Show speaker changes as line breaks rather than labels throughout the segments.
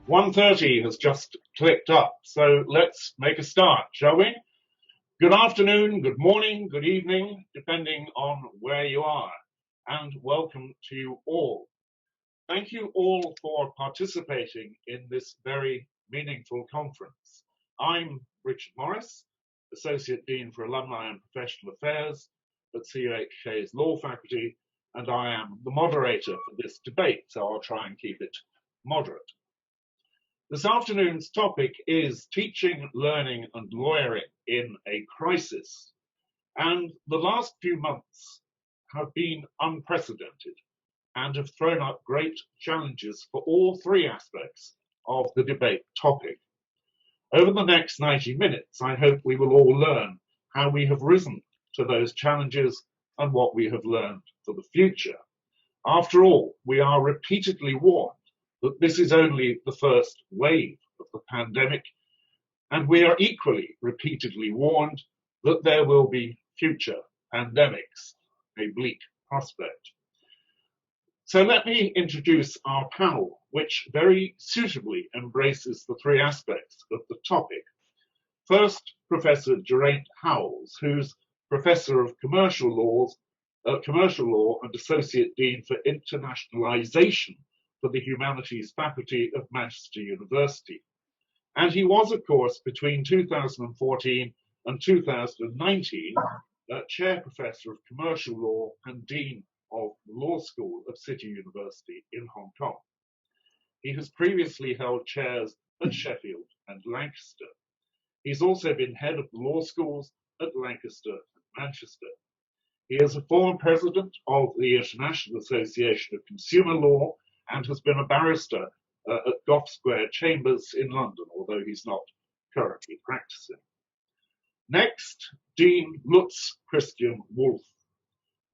1:30 has just clicked up, so let's make a start, shall we? Good afternoon, good morning, good evening, depending on where you are, and welcome to you all. Thank you all for participating in this very meaningful conference. I'm Richard Morris, Associate Dean for Alumni and Professional Affairs at CUHK's Law Faculty, and I am the moderator for this debate, so I'll try and keep it moderate. This afternoon's topic is teaching, learning and lawyering in a crisis. And the last few months have been unprecedented and have thrown up great challenges for all three aspects of the debate topic. Over the next 90 minutes, I hope we will all learn how we have risen to those challenges and what we have learned for the future. After all, we are repeatedly warned that this is only the first wave of the pandemic, and we are equally repeatedly warned that there will be future pandemics, a bleak prospect. So let me introduce our panel, which very suitably embraces the three aspects of the topic. First, Professor Geraint Howells, who's Professor of Commercial Law and Associate Dean for Internationalization for the Humanities Faculty of Manchester University. And he was, of course, between 2014 and 2019, Chair Professor of Commercial Law and Dean of the Law School of City University in Hong Kong. He has previously held chairs at Sheffield and Lancaster. He's also been head of the law schools at Lancaster and Manchester. He is a former president of the International Association of Consumer Law and has been a barrister at Gough Square Chambers in London, although he's not currently practicing. Next, Dean Lutz-Christian Wolff,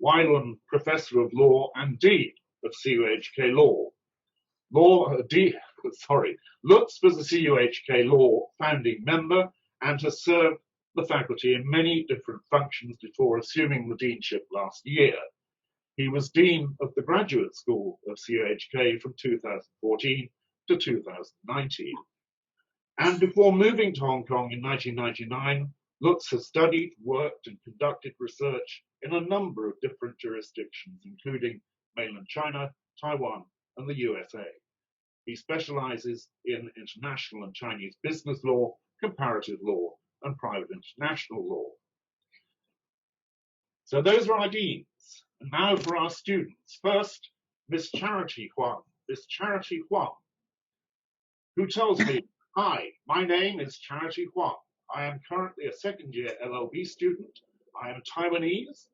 Weiland Professor of Law and Dean of CUHK Law. Lutz was a CUHK Law founding member and has served the faculty in many different functions before assuming the deanship last year. He was Dean of the Graduate School of CUHK from 2014 to 2019. And before moving to Hong Kong in 1999, Lutz has studied, worked and conducted research in a number of different jurisdictions, including mainland China, Taiwan and the USA. He specializes in international and Chinese business law, comparative law and private international law. So those are our deans. And now for our students. First, Miss Charity Huang. Miss Charity Huang, who tells me, "Hi, my name is Charity Huang. I am currently a second-year LLB student. I am Taiwanese,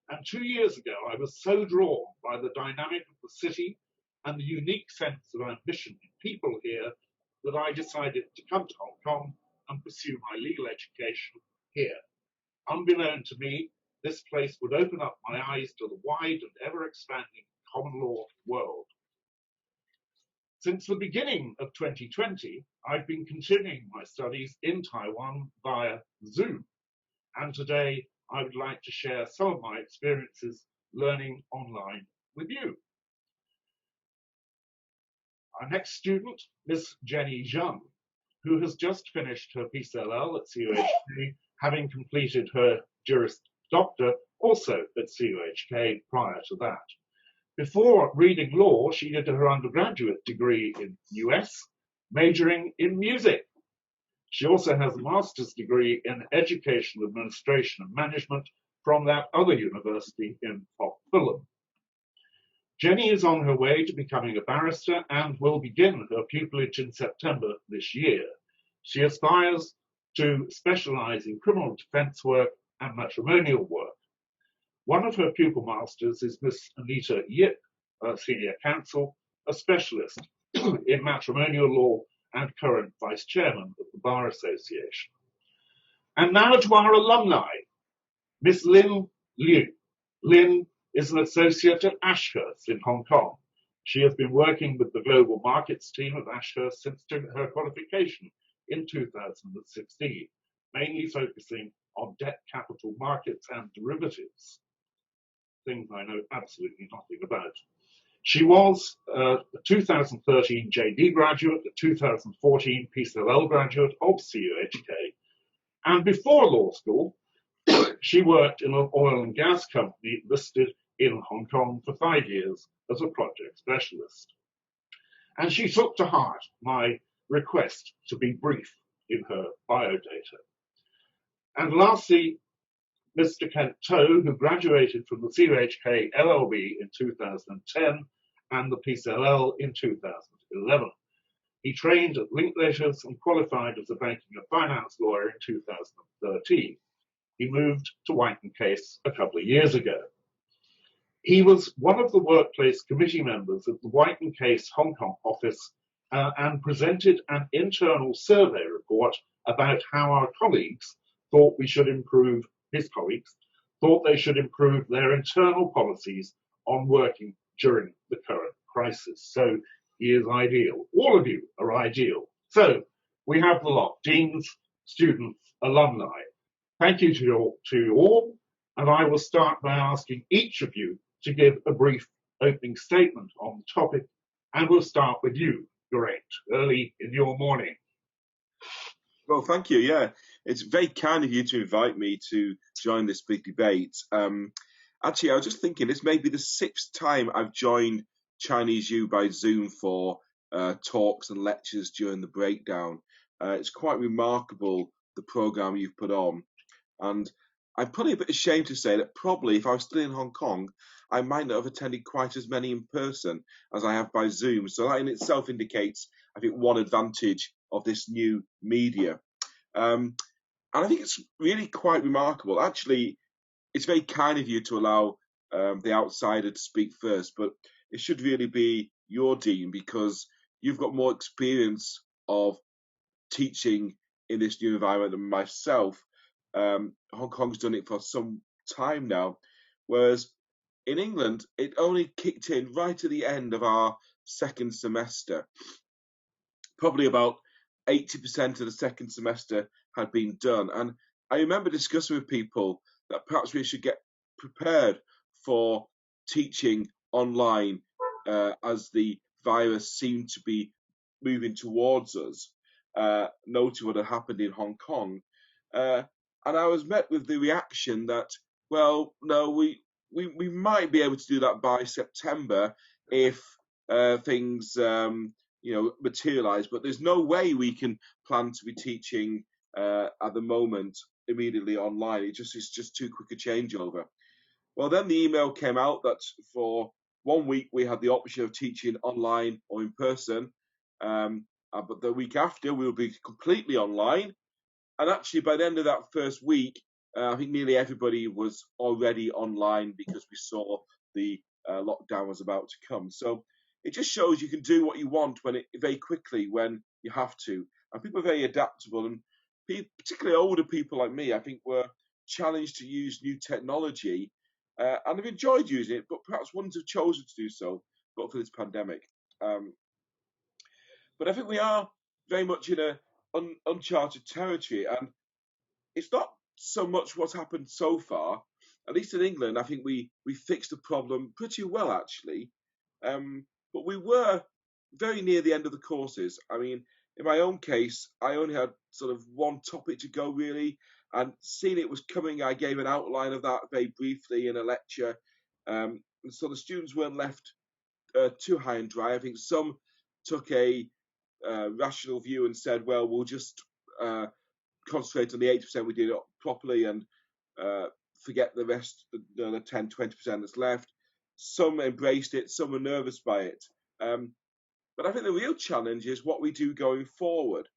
and 2 years ago I was so drawn by the dynamic of the city and the unique sense of ambition in people here that I decided to come to Hong Kong and pursue my legal education here. Unbeknown to me, this place would open up my eyes to the wide and ever-expanding common law world. Since the beginning of 2020, I've been continuing my studies in Taiwan via Zoom, and today I would like to share some of my experiences learning online with you." Our next student, Miss Jenny Zhang, who has just finished her PCLL at CUHK, having completed her Juris Doctor also at CUHK prior to that. Before reading law, she did her undergraduate degree in US, majoring in music. She also has a master's degree in education, administration and management from that other university in Fulham. Jenny is on her way to becoming a barrister and will begin her pupillage in September this year. She aspires to specialize in criminal defense work and matrimonial work. One of her pupil masters is Miss Anita Yip, Senior Counsel, a specialist in matrimonial law and current Vice Chairman of the Bar Association. And now to our alumni, Miss Lynn Liu. Lynn is an associate at Ashurst in Hong Kong. She has been working with the global markets team of Ashurst since her qualification in 2016, mainly focusing on debt capital markets and derivatives, things I know absolutely nothing about. She was a 2013 JD graduate, a 2014 PCLL graduate of CUHK, and before law school, she worked in an oil and gas company listed in Hong Kong for 5 years as a project specialist. And she took to heart my request to be brief in her biodata. And lastly, Mr. Kent Toe, who graduated from the CUHK LLB in 2010 and the PCLL in 2011. He trained at Linklaters and qualified as a banking and finance lawyer in 2013. He moved to White & Case a couple of years ago. He was one of the workplace committee members of the White & Case Hong Kong office and presented an internal survey report about how our colleagues thought we should improve, his colleagues, thought they should improve their internal policies on working during the current crisis. So he is ideal. All of you are ideal. So we have the lot, deans, students, alumni. Thank you to you all, and I will start by asking each of you to give a brief opening statement on the topic, and we'll start with you, Geraint, early in your morning.
Well, thank you. Yeah, it's very kind of you to invite me to join this big debate. Actually, I was just thinking this may be the 6th time I've joined Chinese U by Zoom for talks and lectures during the breakdown. It's quite remarkable, the program you've put on. And I'm probably a bit ashamed to say that probably if I was still in Hong Kong, I might not have attended quite as many in person as I have by Zoom. So that in itself indicates, I think, one advantage of this new media. And I think it's really quite remarkable. Actually, it's very kind of you to allow the outsider to speak first, but it should really be your dean because you've got more experience of teaching in this new environment than myself. Hong Kong's done it for some time now, whereas in England, it only kicked in right at the end of our second semester. Probably about 80% of the second semester had been done. And I remember discussing with people that perhaps we should get prepared for teaching online as the virus seemed to be moving towards us, noting what had happened in Hong Kong. And I was met with the reaction that, well, no, we might be able to do that by September if things materialize, but there's no way we can plan to be teaching at the moment immediately online. It's just too quick a changeover. Well, then the email came out that for 1 week we had the option of teaching online or in person, but the week after we will be completely online. And actually, by the end of that first week, I think nearly everybody was already online because we saw the lockdown was about to come. So it just shows you can do what you want very quickly when you have to. And people are very adaptable, and particularly older people like me, I think, were challenged to use new technology and have enjoyed using it, but perhaps wouldn't have chosen to do so but for this pandemic. But I think we are very much in a uncharted territory, and it's not so much what's happened so far. At least in England, I think we fixed the problem pretty well, actually. But we were very near the end of the courses. I mean, in my own case, I only had sort of one topic to go, really, and seeing it was coming, I gave an outline of that very briefly in a lecture. And so the students weren't left too high and dry. I think some took a rational view and said, well, we'll just concentrate on the 80% we did it properly and forget the rest, the 10, 20% that's left. Some embraced it, some were nervous by it. But I think the real challenge is what we do going forward.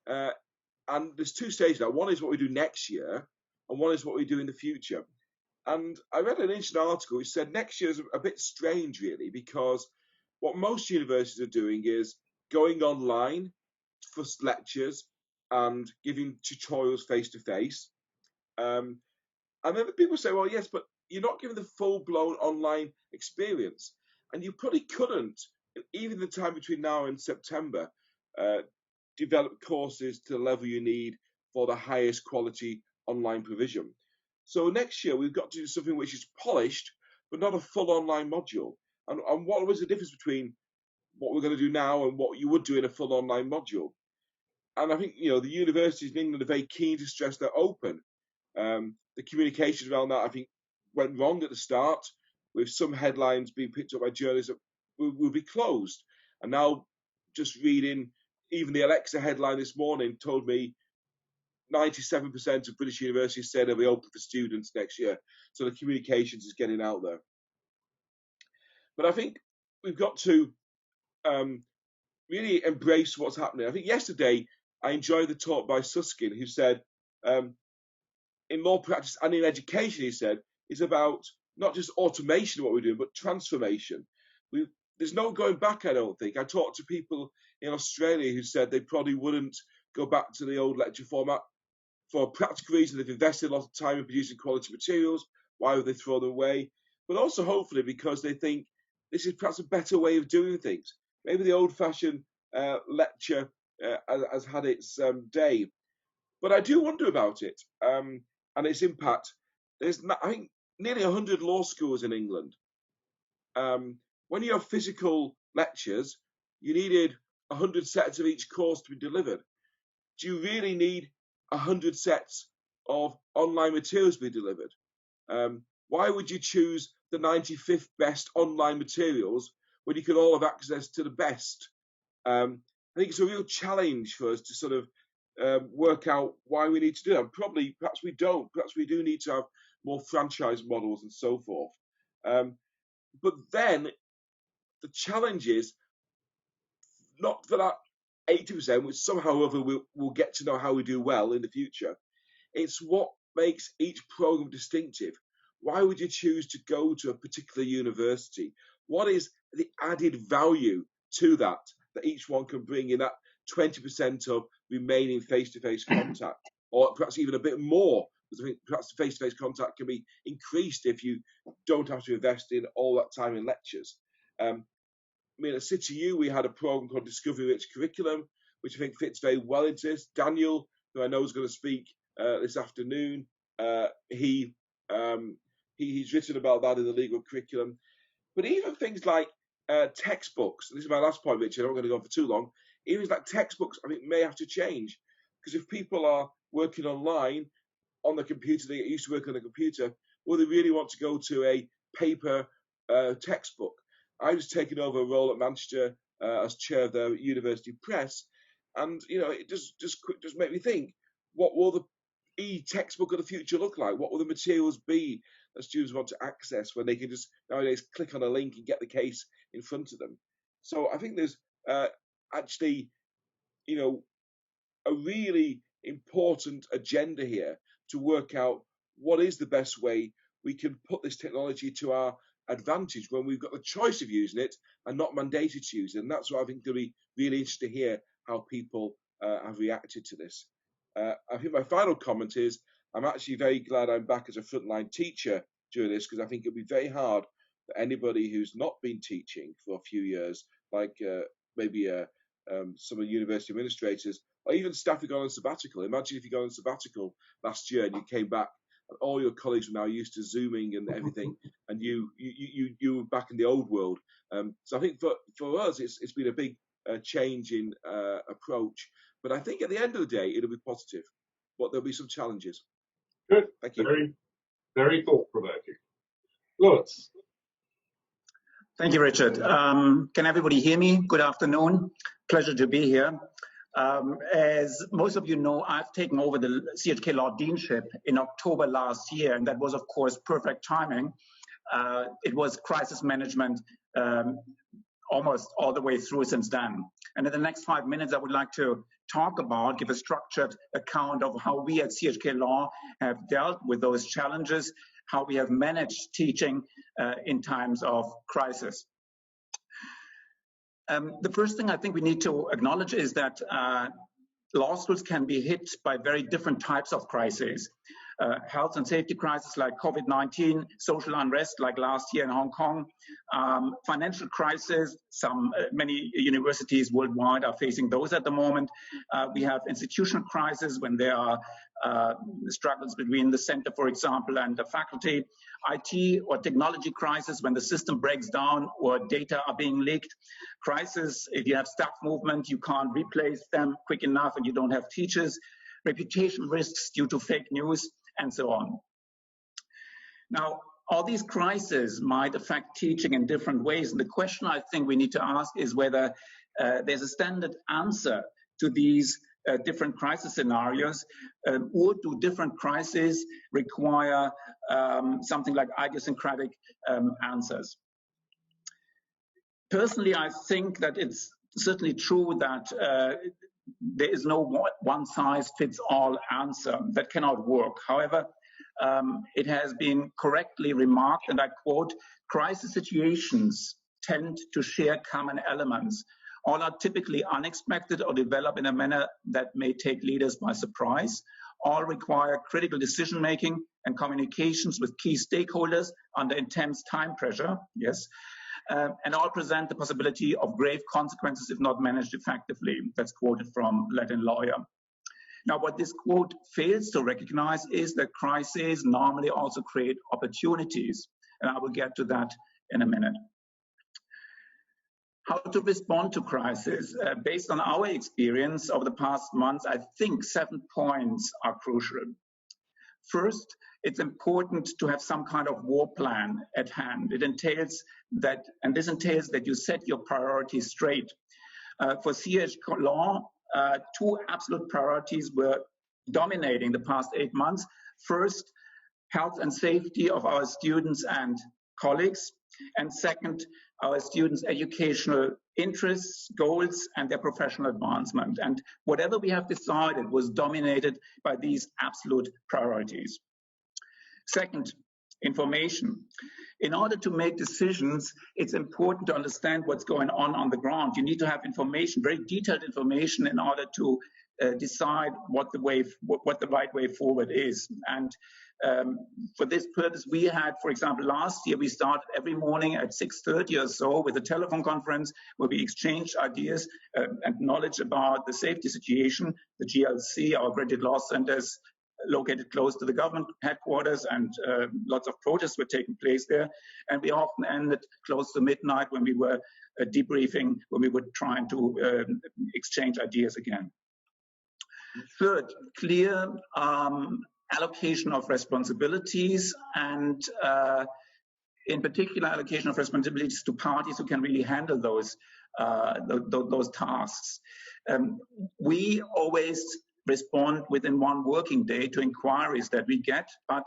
And there's two stages now. One is what we do next year, and one is what we do in the future. And I read an interesting article which said next year is a bit strange, really, because what most universities are doing is going online for lectures and giving tutorials face-to-face. And then people say, well, yes, but you're not giving the full-blown online experience. And you probably couldn't, even the time between now and September, develop courses to the level you need for the highest quality online provision. So next year, we've got to do something which is polished, but not a full online module. and what was the difference between what we're going to do now and what you would do in a full online module. And I think, the universities in England are very keen to stress they're open. The communications around that, I think, went wrong at the start, with some headlines being picked up by journalists that will be closed. And now, just reading, even the Alexa headline this morning told me 97% of British universities say they'll be open for students next year. So the communications is getting out there. But I think we've got to really embrace what's happening. I think yesterday I enjoyed the talk by Susskind, who said, in law practice and in education, he said, it's about not just automation of what we're doing, but transformation. There's no going back, I don't think. I talked to people in Australia who said they probably wouldn't go back to the old lecture format for a practical reason. They've invested a lot of time in producing quality materials. Why would they throw them away? But also, hopefully, because they think this is perhaps a better way of doing things. Maybe the old-fashioned lecture has had its day. But I do wonder about it and its impact. There's, I think, nearly 100 law schools in England. When you have physical lectures, you needed 100 sets of each course to be delivered. Do you really need 100 sets of online materials to be delivered? Why would you choose the 95th best online materials when you can all have access to the best? I think it's a real challenge for us to sort of work out why we need to do that. Perhaps we don't. Perhaps we do need to have more franchise models and so forth. But then the challenge is not for that 80%, which somehow or other we'll get to know how we do well in the future. It's what makes each program distinctive. Why would you choose to go to a particular university? What is the added value to that each one can bring in that 20% of remaining face-to-face contact, or perhaps even a bit more, because I think perhaps the face-to-face contact can be increased if you don't have to invest in all that time in lectures. At CityU, we had a program called Discovery Rich Curriculum, which I think fits very well into this. Daniel, who I know is going to speak this afternoon, he's written about that in the legal curriculum. But even things like textbooks, and this is my last point, Richard, I'm not going to go on for too long, even things like textbooks, I think, may have to change. Because if people are working online on the computer, they get used to working on the computer, or they really want to go to a paper textbook. I was taking over a role at Manchester as chair of the university press, and it just made me think: what will the e-textbook of the future look like? What will the materials be that students want to access when they can just nowadays click on a link and get the case in front of them? So I think there's actually, a really important agenda here to work out what is the best way we can put this technology to our advantage when we've got the choice of using it and not mandated to use it. And that's what I think will be really interesting to hear how people have reacted to this. I think my final comment is I'm actually very glad I'm back as a frontline teacher during this, because I think it'll be very hard for anybody who's not been teaching for a few years, like maybe some of the university administrators, or even staff who go on sabbatical. Imagine if you go on sabbatical last year and you came back and all your colleagues were now used to Zooming and everything, and you were back in the old world. So I think for us, it's been a big change in approach. But I think at the end of the day, it'll be positive, but there'll be some challenges.
Good.
Thank you.
Very, very thought-provoking. Lutz.
Thank you, Richard. Can everybody hear me? Good afternoon. Pleasure to be here. As most of you know, I've taken over the CUHK Law Deanship in October last year, and that was, of course, perfect timing. It was crisis management almost all the way through since then. And in the next 5 minutes, I would like to give a structured account of how we at CUHK Law have dealt with those challenges, how we have managed teaching in times of crisis. The first thing I think we need to acknowledge is that law schools can be hit by very different types of crises. health and safety crisis like COVID-19, social unrest like last year in Hong Kong, financial crisis. Many universities worldwide are facing those at the moment. We have institutional crisis when there are struggles between the center, for example, and the faculty. IT or technology crisis when the system breaks down or data are being leaked. Crisis if you have staff movement, you can't replace them quick enough and you don't have teachers. Reputation risks due to fake news, and so on. Now, all these crises might affect teaching in different ways, and the question I think we need to ask is whether there's a standard answer to these different crisis scenarios, or do different crises require something like idiosyncratic answers? Personally, I think that it's certainly true that there is no one-size-fits-all answer. That cannot work. However, it has been correctly remarked, and I quote, crisis situations tend to share common elements. All are typically unexpected or develop in a manner that may take leaders by surprise. All require critical decision-making and communications with key stakeholders under intense time pressure, yes, and all present the possibility of grave consequences if not managed effectively. That's quoted from Latin lawyer. Now, what this quote fails to recognize is that crises normally also create opportunities, and I will get to that in a minute. How to respond to crisis? Based on our experience over the past months, I think 7 points are crucial. First, it's important to have some kind of war plan at hand. It entails that, and this entails that you set your priorities straight. For CUHK law, 2 absolute priorities were dominating the past 8 months. First, health and safety of our students and colleagues. And second, our students' educational interests, goals, and their professional advancement. And whatever we have decided was dominated by these absolute priorities. Second, information. In order to make decisions, it's important to understand what's going on the ground. You need to have information, very detailed information, in order to decide what the right way forward is. And for this purpose, we had, for example, last year, we started every morning at 6:30 or so with a telephone conference where we exchanged ideas and knowledge about the safety situation. The GLC, our Graded Law Centers, located close to the government headquarters, and lots of protests were taking place there. And we often ended close to midnight when we were debriefing, when we were trying to exchange ideas again. Third, clear allocation of responsibilities, and in particular allocation of responsibilities to parties who can really handle those tasks. We always respond within 1 working day to inquiries that we get, but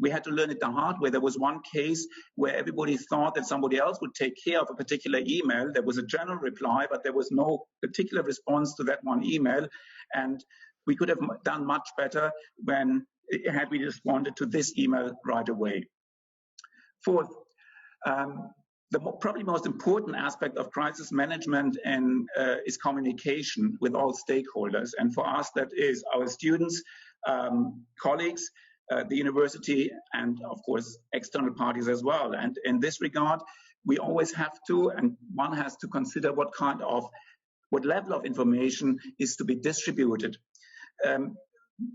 we had to learn it the hard way. There was one case where everybody thought that somebody else would take care of a particular email. There was a general reply, but there was no particular response to that one email, and we could have done much better had we responded to this email right away. Fourth, the probably most important aspect of crisis management is communication with all stakeholders. And for us, that is our students, colleagues, the university, and of course, external parties as well. And in this regard, we always have to, and one has to consider what level of information is to be distributed.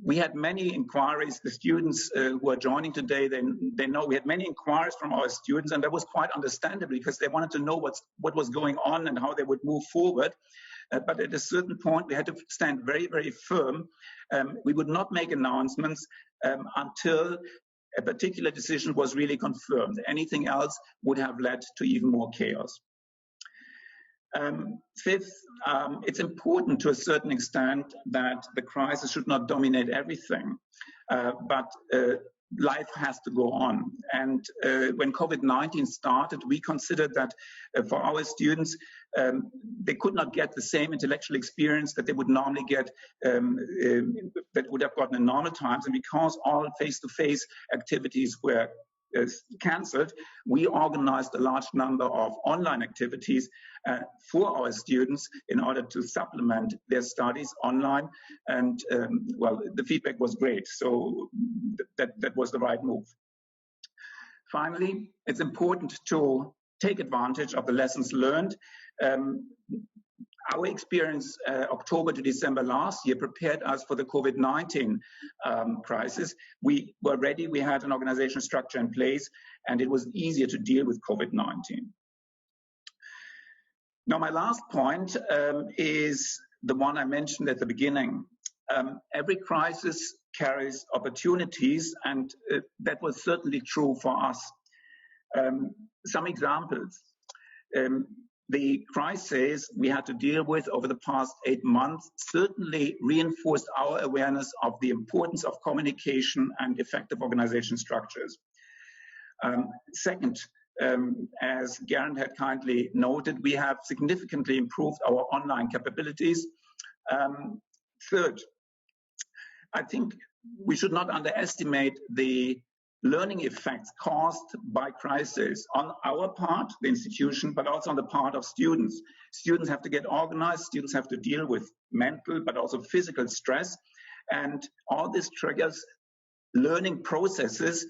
We had many inquiries. The students who are joining today, they know we had many inquiries from our students, and that was quite understandable because they wanted to know what was going on and how they would move forward. But at a certain point, we had to stand very, very firm. We would not make announcements until a particular decision was really confirmed. Anything else would have led to even more chaos. Fifth, it's important to a certain extent that the crisis should not dominate everything, but life has to go on. And when COVID-19 started, we considered that for our students, they could not get the same intellectual experience that they would normally get, that would have gotten in normal times. And because all face-to-face activities were cancelled, we organized a large number of online activities for our students in order to supplement their studies online. And well, the feedback was great. So that was the right move. Finally, it's important to take advantage of the lessons learned. Our experience October to December last year prepared us for the COVID-19 crisis. We were ready, we had an organizational structure in place, and it was easier to deal with COVID-19. Now, my last point is the one I mentioned at the beginning. Every crisis carries opportunities, and that was certainly true for us. Some examples. The crisis we had to deal with over the past 8 months certainly reinforced our awareness of the importance of communication and effective organization structures. Second, as Geraint had kindly noted, we have significantly improved our online capabilities. Third, I think we should not underestimate the learning effects caused by crisis on our part, the institution, but also on the part of students. Students have to get organized, students have to deal with mental, but also physical stress. And all this triggers learning processes,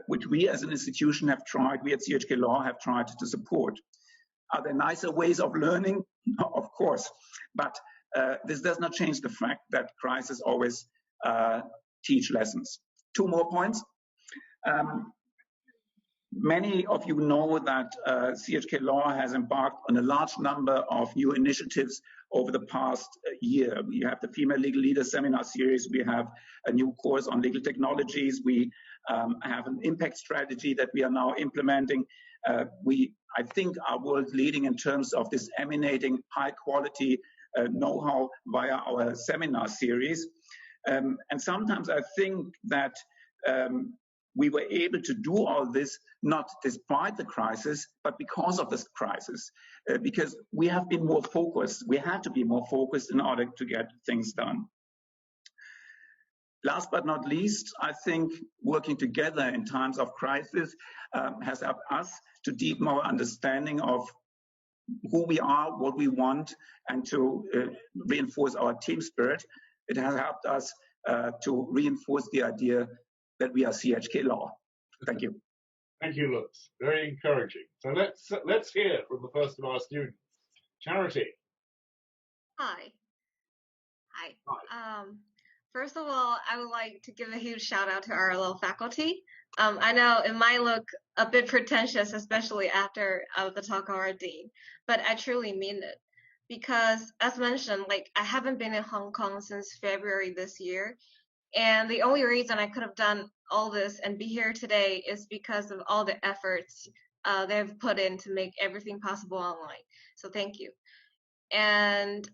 which we as an institution have tried, we at CUHK Law have tried to support. Are there nicer ways of learning? Of course, but this does not change the fact that crises always teach lessons. 2 more points. Many of you know that CUHK Law has embarked on a large number of new initiatives over the past year. We have the Female Legal Leaders Seminar Series, we have a new course on legal technologies, we have an impact strategy that we are now implementing. I think, are world leading in terms of disseminating high quality know-how via our seminar series. And sometimes I think that we were able to do all this not despite the crisis, but because of this crisis, because we have been more focused. We had to be more focused in order to get things done. Last but not least, I think working together in times of crisis has helped us to deepen our understanding of who we are, what we want, and to reinforce our team spirit. It has helped us to reinforce the idea that we are CUHK Law. Thank you.
Thank you, Lutz. Very encouraging. So let's hear from the first of our students. Charity.
Hi. First of all, I would like to give a huge shout out to our law faculty. I know it might look a bit pretentious, especially after the talk of our dean, but I truly mean it. Because as mentioned, I haven't been in Hong Kong since February this year. And the only reason I could have done all this and be here today is because of all the efforts they've put in to make everything possible online. So thank you. And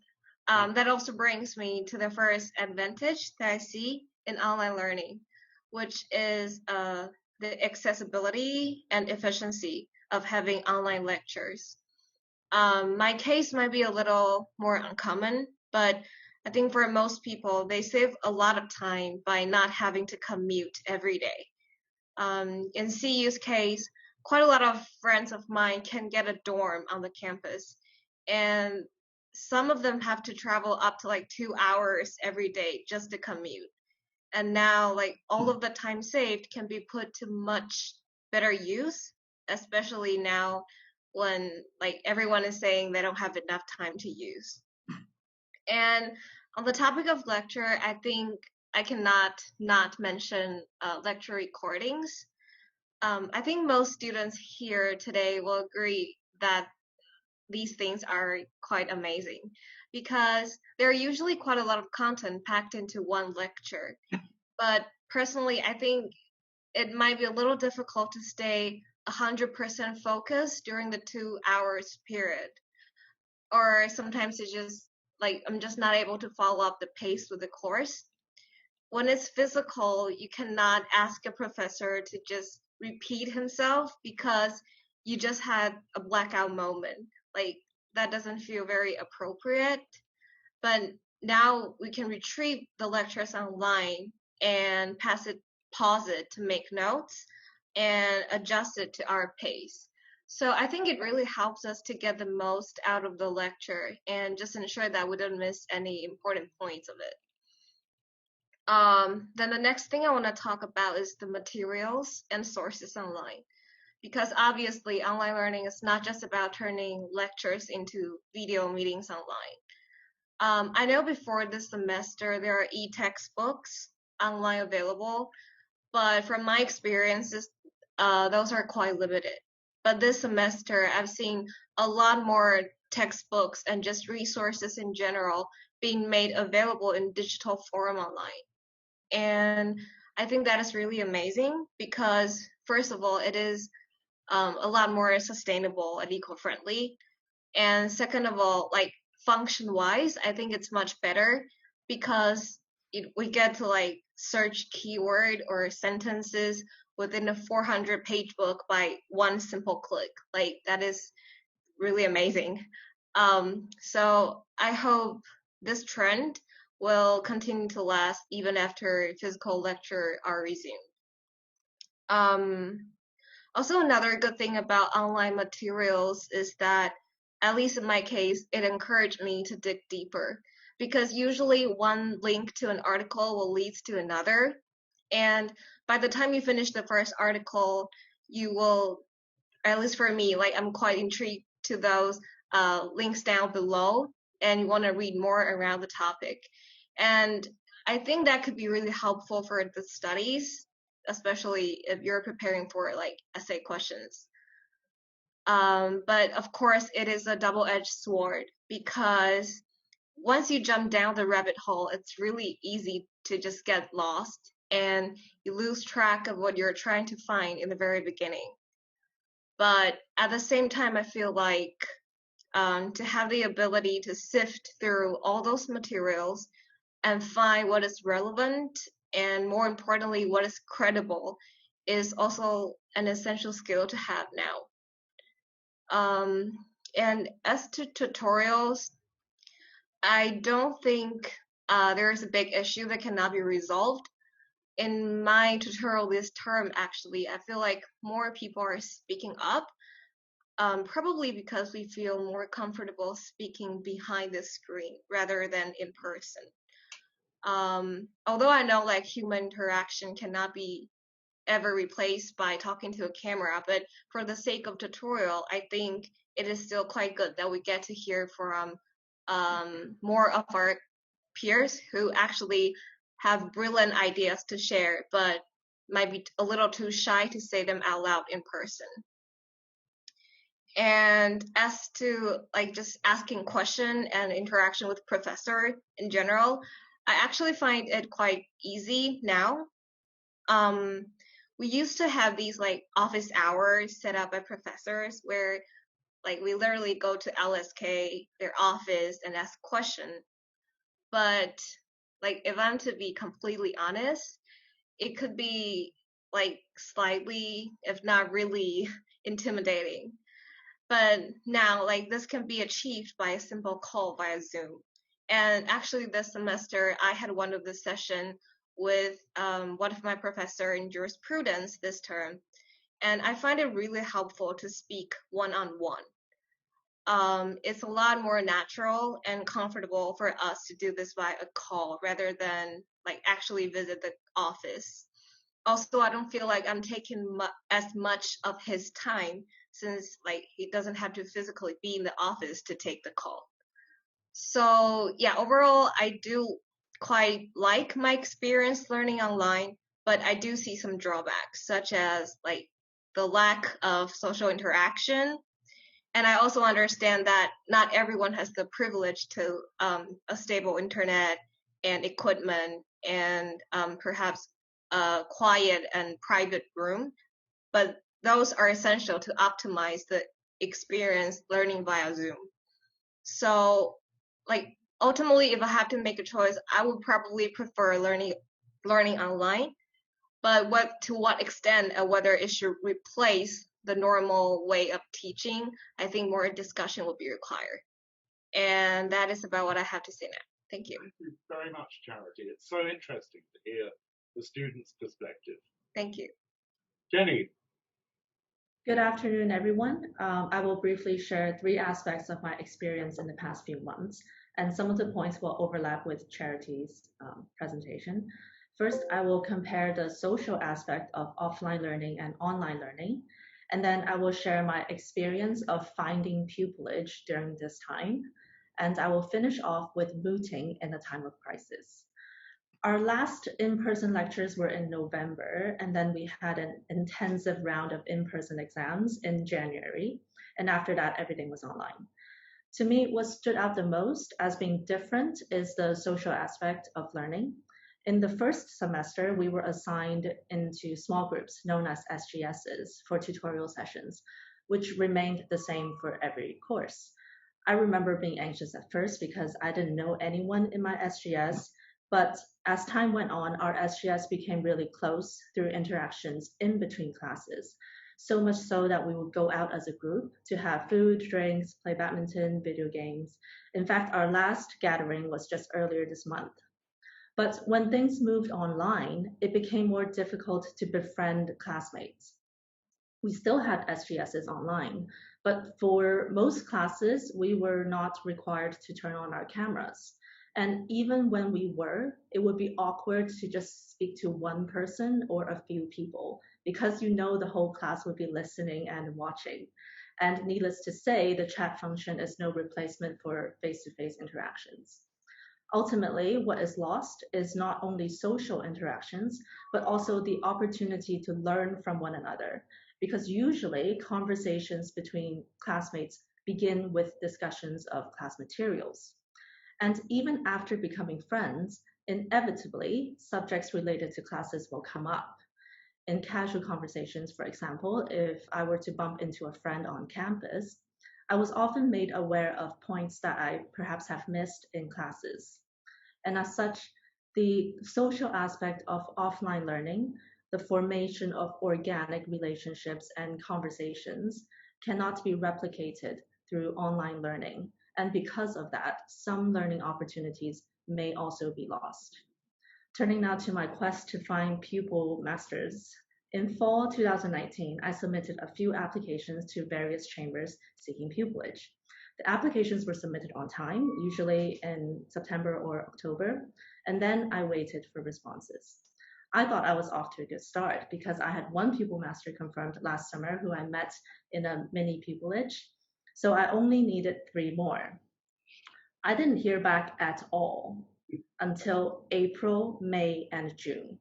that also brings me to the first advantage that I see in online learning, which is the accessibility and efficiency of having online lectures. My case might be a little more uncommon, but I think for most people, they save a lot of time by not having to commute every day. In CU's case, quite a lot of friends of mine can get a dorm on the campus, and some of them have to travel up to 2 hours every day just to commute. And now all of the time saved can be put to much better use, especially now when everyone is saying they don't have enough time to use. And on the topic of lecture, I think I cannot not mention lecture recordings. I think most students here today will agree that these things are quite amazing because there are usually quite a lot of content packed into one lecture. But personally, I think it might be a little difficult to stay 100% focused during the 2 hours period. Or sometimes it's just I'm just not able to follow up the pace with the course. When it's physical, you cannot ask a professor to just repeat himself because you just had a blackout moment. That doesn't feel very appropriate. But now we can retrieve the lectures online and pause it to make notes. and adjust it to our pace. So I think it really helps us to get the most out of the lecture and just ensure that we don't miss any important points of it. Then the next thing I want to talk about is the materials and sources online. Because obviously online learning is not just about turning lectures into video meetings online. I know before this semester there are e-textbooks online available, but from my experiences, those are quite limited. But this semester, I've seen a lot more textbooks and just resources in general being made available in digital form online. And I think that is really amazing because, first of all, it is a lot more sustainable and eco-friendly. And second of all, like function-wise, I think it's much better because we get to like search keyword or sentences within a 400-page book by one simple click. Like that is really amazing. So I hope this trend will continue to last even after physical lecture are resumed. Also, another good thing about online materials is that, at least in my case, it encouraged me to dig deeper because usually one link to an article will lead to another. And by the time you finish the first article, you will, at least for me, like I'm quite intrigued to those links down below and you want to read more around the topic. And I think that could be really helpful for the studies, especially if you're preparing for like essay questions. But of course, it is a double-edged sword because once you jump down the rabbit hole, it's really easy to just get lost and you lose track of what you're trying to find in the very beginning. But at the same time, I feel like to have the ability to sift through all those materials and find what is relevant and, more importantly, what is credible is also an essential skill to have now. And as to tutorials, I don't think there is a big issue that cannot be resolved. In my tutorial this term, actually, I feel like more people are speaking up, probably because we feel more comfortable speaking behind the screen rather than in person. Although I know like human interaction cannot be ever replaced by talking to a camera, but for the sake of tutorial, I think it is still quite good that we get to hear from more of our peers who actually have brilliant ideas to share, but might be a little too shy to say them out loud in person. And as to like just asking question and interaction with professor in general, I actually find it quite easy now. We used to have these like office hours set up by professors where like we literally go to LSK, their office, and ask question. But like if I'm to be completely honest, it could be like slightly, if not really, intimidating. But now like this can be achieved by a simple call via Zoom. And actually this semester I had one of the session with one of my professor in jurisprudence this term, and I find it really helpful to speak one-on-one. It's a lot more natural and comfortable for us to do this via a call rather than like actually visit the office. Also, I don't feel like I'm taking as much of his time since like he doesn't have to physically be in the office to take the call. So yeah, overall, I do quite like my experience learning online, but I do see some drawbacks, such as like the lack of social interaction. And I also understand that not everyone has the privilege to a stable internet and equipment and perhaps a quiet and private room, but those are essential to optimize the experience learning via Zoom. So like ultimately, if I have to make a choice, I would probably prefer learning online, but to what extent and whether it should replace the normal way of teaching, I think more discussion will be required. And that is about what I have to say now. Thank you.
Thank you very much, Charity. It's so interesting to hear the students' perspective.
Thank you.
Jenny,
Good afternoon, everyone. I will briefly share 3 aspects of my experience in the past few months, and some of the points will overlap with Charity's presentation. First, I will compare the social aspect of offline learning and online learning, and then I will share my experience of finding pupillage during this time, and I will finish off with mooting in a time of crisis. Our last in-person lectures were in November, and then we had an intensive round of in-person exams in January, and after that, everything was online. To me, what stood out the most as being different is the social aspect of learning. In the first semester, we were assigned into small groups known as SGSs for tutorial sessions, which remained the same for every course. I remember being anxious at first because I didn't know anyone in my SGS, but as time went on, our SGS became really close through interactions in between classes. So much so that we would go out as a group to have food, drinks, play badminton, video games. In fact, our last gathering was just earlier this month. But when things moved online, it became more difficult to befriend classmates. We still had SGSs online, but for most classes, we were not required to turn on our cameras. And even when we were, it would be awkward to just speak to one person or a few people because you know the whole class would be listening and watching. And needless to say, the chat function is no replacement for face-to-face interactions. Ultimately, what is lost is not only social interactions, but also the opportunity to learn from one another. Because usually conversations between classmates begin with discussions of class materials. And even after becoming friends, inevitably, subjects related to classes will come up. In casual conversations, for example, if I were to bump into a friend on campus, I was often made aware of points that I perhaps have missed in classes. And as such, the social aspect of offline learning, the formation of organic relationships and conversations, cannot be replicated through online learning. And because of that, some learning opportunities may also be lost. Turning now to my quest to find pupil masters. In fall 2019, I submitted a few applications to various chambers seeking pupillage. The applications were submitted on time, usually in September or October, and then I waited for responses. I thought I was off to a good start because I had one pupil master confirmed last summer who I met in a mini pupillage, so I only needed 3 more. I didn't hear back at all until April, May, and June.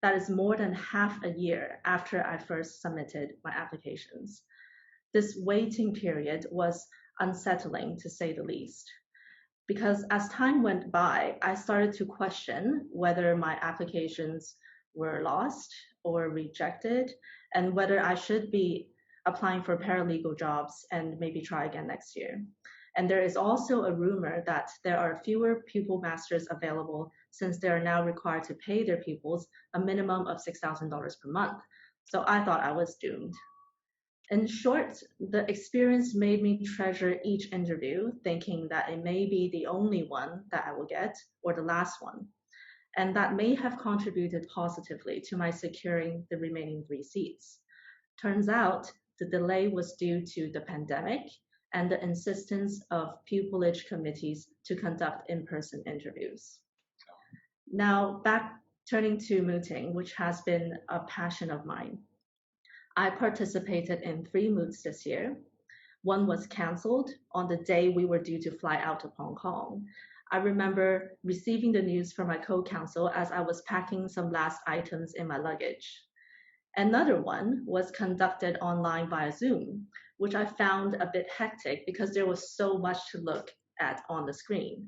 That is more than half a year after I first submitted my applications. This waiting period was unsettling, to say the least, because as time went by, I started to question whether my applications were lost or rejected, and whether I should be applying for paralegal jobs and maybe try again next year. And there is also a rumor that there are fewer pupil masters available since they are now required to pay their pupils a minimum of $6,000 per month. So I thought I was doomed. In short, the experience made me treasure each interview, thinking that it may be the only one that I will get, or the last one. And that may have contributed positively to my securing the remaining 3 seats. Turns out, the delay was due to the pandemic and the insistence of pupillage committees to conduct in-person interviews. Now, turning to mooting, which has been a passion of mine. I participated in 3 moots this year. One was canceled on the day we were due to fly out of Hong Kong. I remember receiving the news from my co-counsel as I was packing some last items in my luggage. Another one was conducted online via Zoom, which I found a bit hectic because there was so much to look at on the screen.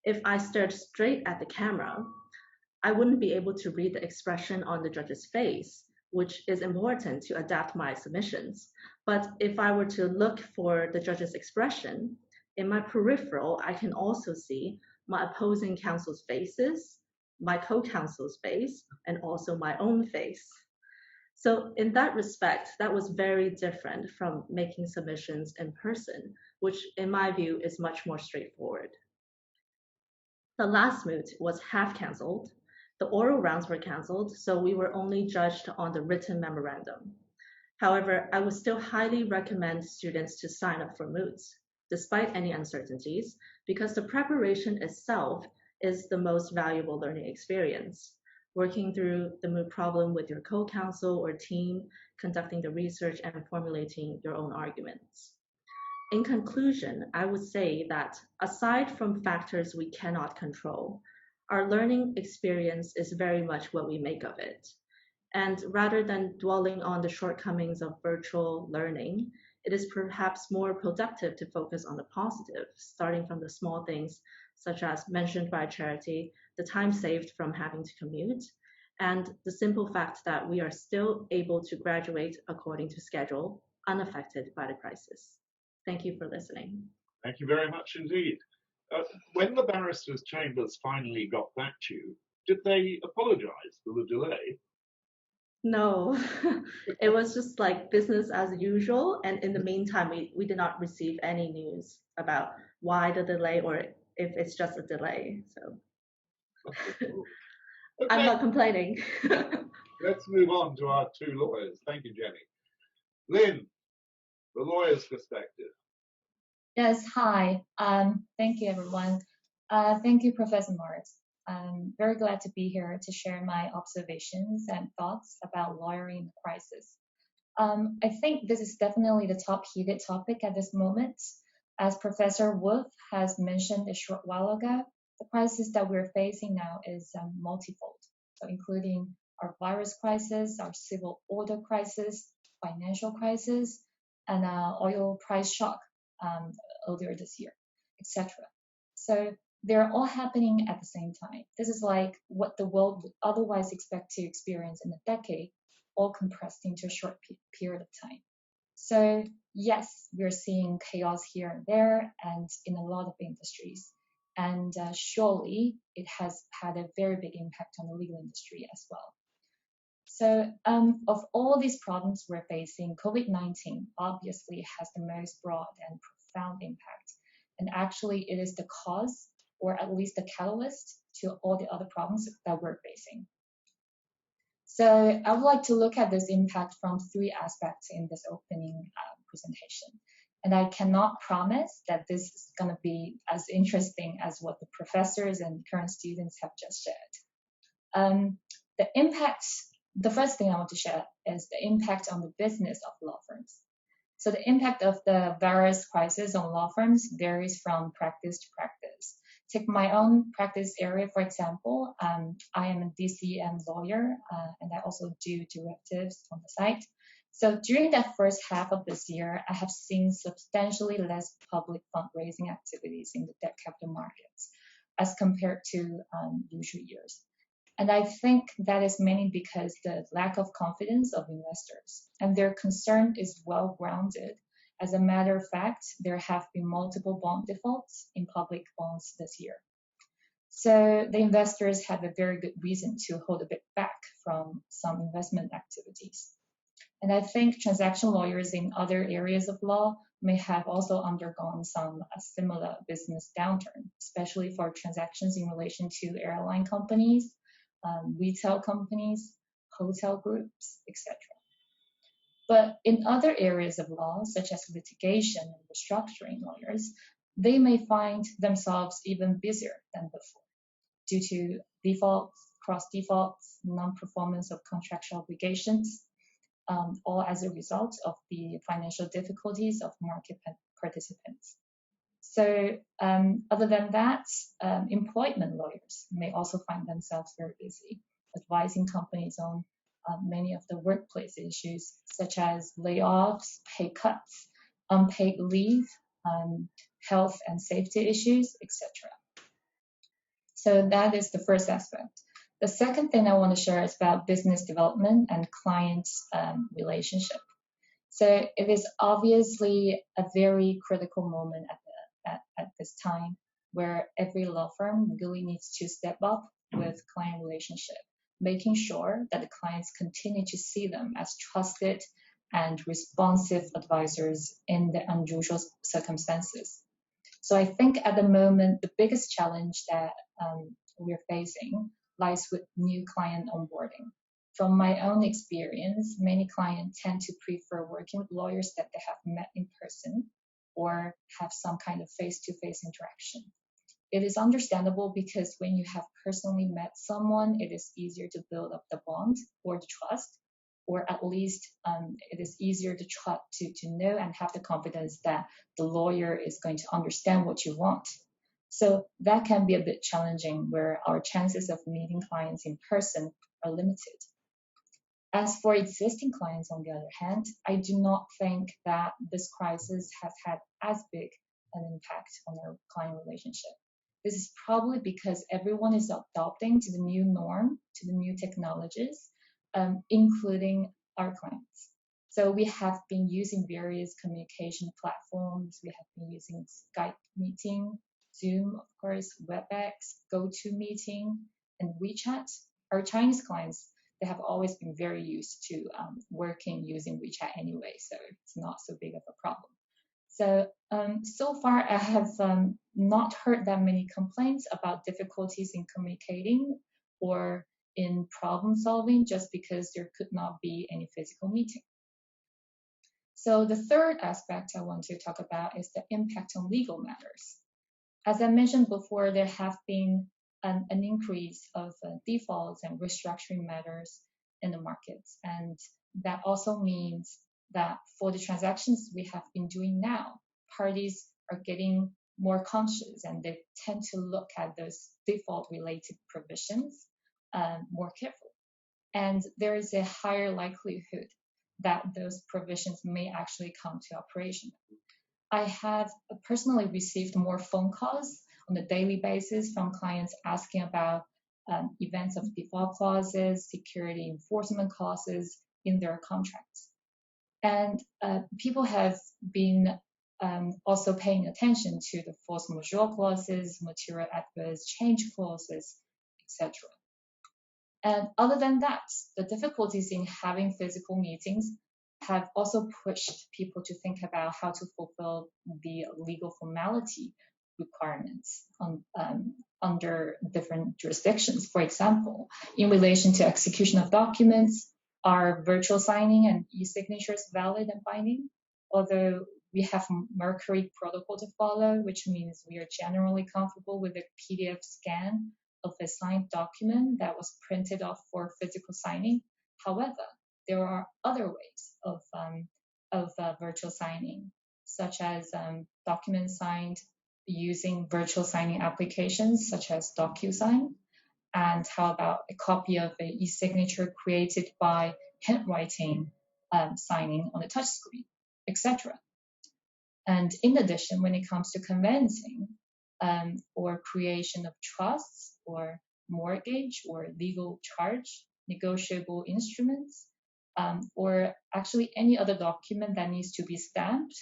If I stared straight at the camera, I wouldn't be able to read the expression on the judge's face, which is important to adapt my submissions. But if I were to look for the judge's expression, in my peripheral, I can also see my opposing counsel's faces, my co-counsel's face, and also my own face. So in that respect, that was very different from making submissions in person, which in my view is much more straightforward. The last moot was half canceled. The oral rounds were canceled, so we were only judged on the written memorandum. However, I would still highly recommend students to sign up for MOOCs, despite any uncertainties, because the preparation itself is the most valuable learning experience. Working through the MOOC problem with your co-counsel or team, conducting the research and formulating your own arguments. In conclusion, I would say that aside from factors we cannot control, our learning experience is very much what we make of it. And rather than dwelling on the shortcomings of virtual learning, it is perhaps more productive to focus on the positive, starting from the small things, such as mentioned by Charity, the time saved from having to commute, and the simple fact that we are still able to graduate according to schedule, unaffected by the crisis. Thank you for listening.
Thank you very much indeed. When the barristers' chambers finally got back to you, did they apologise for the delay?
No, it was just like business as usual. And in the meantime, we did not receive any news about why the delay or if it's just a delay. So
Okay.
I'm not complaining.
Let's move on to our two lawyers. Thank you, Jenny. Lynn, the lawyer's perspective.
Yes, hi. Thank you, everyone. Thank you, Professor Morris. I'm very glad to be here to share my observations and thoughts about lawyering in the crisis. I think this is definitely the top heated topic at this moment. As Professor Wolff has mentioned a short while ago, the crisis that we're facing now is multifold, so including our virus crisis, our civil order crisis, financial crisis, and oil price shock earlier this year, etc. So they're all happening at the same time. This is like what the world would otherwise expect to experience in a decade, all compressed into a short period of time. So yes, we're seeing chaos here and there and in a lot of industries. And surely it has had a very big impact on the legal industry as well. So of all these problems we're facing, COVID-19 obviously has the most broad and profound impact. And actually it is the cause, or at least the catalyst, to all the other problems that we're facing. So I would like to look at this impact from three aspects in this opening presentation. And I cannot promise that this is going to be as interesting as what the professors and current students have just shared. The impact, the first thing I want to share is the impact on the business of law firms. So the impact of the virus crisis on law firms varies from practice to practice. Take my own practice area, for example. I am a DCM lawyer, and I also do derivatives on the side. So during that first half of this year, I have seen substantially less public fundraising activities in the debt capital markets as compared to usual years. And I think that is mainly because the lack of confidence of investors, and their concern is well-grounded. As a matter of fact, there have been multiple bond defaults in public bonds this year. So the investors have a very good reason to hold a bit back from some investment activities. And I think transaction lawyers in other areas of law may have also undergone some similar business downturn, especially for transactions in relation to airline companies, retail companies, hotel groups, etc. But in other areas of law, such as litigation and restructuring lawyers, they may find themselves even busier than before due to defaults, cross defaults, non-performance of contractual obligations, all as a result of the financial difficulties of market participants. So other than that, employment lawyers may also find themselves very busy, advising companies on many of the workplace issues, such as layoffs, pay cuts, unpaid leave, health and safety issues, etc. So that is the first aspect. The second thing I want to share is about business development and client relationship. So it is obviously a very critical moment at this time where every law firm really needs to step up with client relationship, making sure that the clients continue to see them as trusted and responsive advisors in the unusual circumstances. So I think at the moment, the biggest challenge that we're facing lies with new client onboarding. From my own experience, many clients tend to prefer working with lawyers that they have met in person or have some kind of face-to-face interaction. It is understandable because when you have personally met someone, it is easier to build up the bond or the trust, or at least it is easier to know and have the confidence that the lawyer is going to understand what you want. So that can be a bit challenging where our chances of meeting clients in person are limited. As for existing clients, on the other hand, I do not think that this crisis has had as big an impact on our client relationship. This is probably because everyone is adopting to the new norm, to the new technologies, including our clients. So we have been using various communication platforms. We have been using Skype meeting, Zoom, of course, WebEx, GoToMeeting, and WeChat. Our Chinese clients, they have always been very used to working using WeChat anyway, so it's not so big of a problem. So, so far I have not heard that many complaints about difficulties in communicating or in problem solving just because there could not be any physical meeting. So the third aspect I want to talk about is the impact on legal matters. As I mentioned before, there have been an increase of defaults and restructuring matters in the markets. And that also means that for the transactions we have been doing now, parties are getting more conscious and they tend to look at those default related provisions more carefully. And there is a higher likelihood that those provisions may actually come to operation. I have personally received more phone calls on a daily basis from clients asking about events of default clauses, security enforcement clauses in their contracts. And people have been also paying attention to the force majeure clauses, material adverse change clauses, etc. And other than that, the difficulties in having physical meetings have also pushed people to think about how to fulfill the legal formality requirements under different jurisdictions. For example, in relation to execution of documents, are virtual signing and e-signatures valid and binding? Although we have Mercury protocol to follow, which means we are generally comfortable with a PDF scan of a signed document that was printed off for physical signing. However, there are other ways of virtual signing, such as documents signed using virtual signing applications such as DocuSign. And how about a copy of an e-signature created by handwriting signing on a touchscreen, etc. And in addition, when it comes to conveyancing or creation of trusts or mortgage or legal charge, negotiable instruments, or actually any other document that needs to be stamped.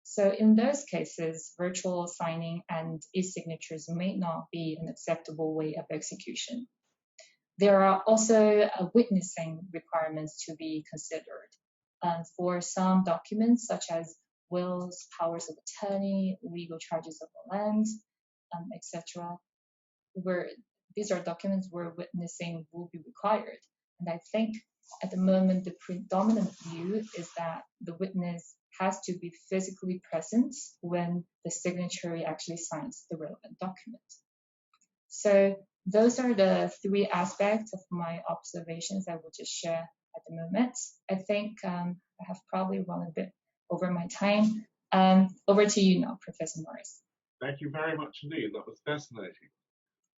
So in those cases, virtual signing and e-signatures may not be an acceptable way of execution. There are also witnessing requirements to be considered for some documents such as wills, powers of attorney, legal charges of the land, etc. Where these are documents where witnessing will be required. And I think at the moment, the predominant view is that the witness has to be physically present when the signatory actually signs the relevant document. So those are the three aspects of my observations I will just share at the moment. I think I have probably run a bit over my time. Over to you now, Professor Morris.
Thank you very much indeed. That was fascinating.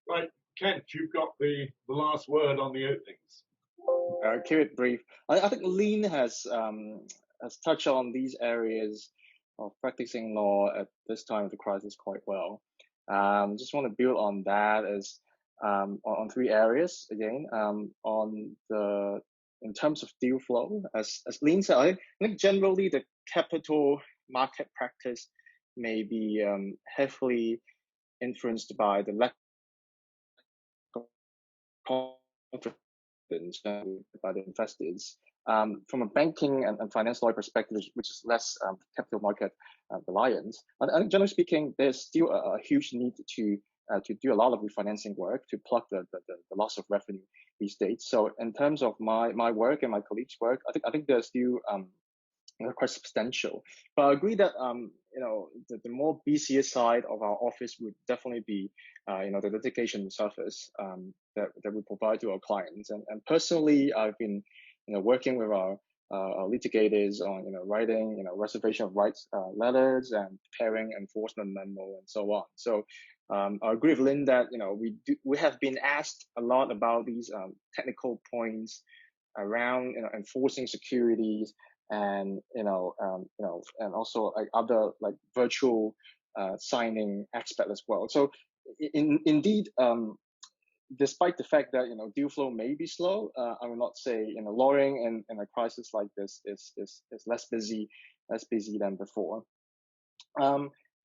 Right, Kent, you've got the last word on the openings.
I'll keep it brief. I think Lynn has touched on these areas of practicing law at this time of the crisis quite well. Just want to build on that as on three areas again. In terms of deal flow, as Lynn said, I think generally the capital market practice may be heavily influenced by the lack of confidence by the investors. From a banking and finance law perspective, which is less capital market reliant, I think generally speaking, there's still a huge need to do a lot of refinancing work to plug the loss of revenue these days. So in terms of my work and my colleagues' work, I think they're still quite substantial. But I agree that the more busier side of our office would definitely be the litigation service that we provide to our clients. And personally, I've been working with our litigators on writing reservation of rights letters and preparing enforcement memo and so on. So I agree with Lynn that we have been asked a lot about these technical points around enforcing securities and and also like other like virtual signing aspect as well. So indeed, despite the fact that deal flow may be slow, I will not say lawyering in a crisis like this is less busy than before.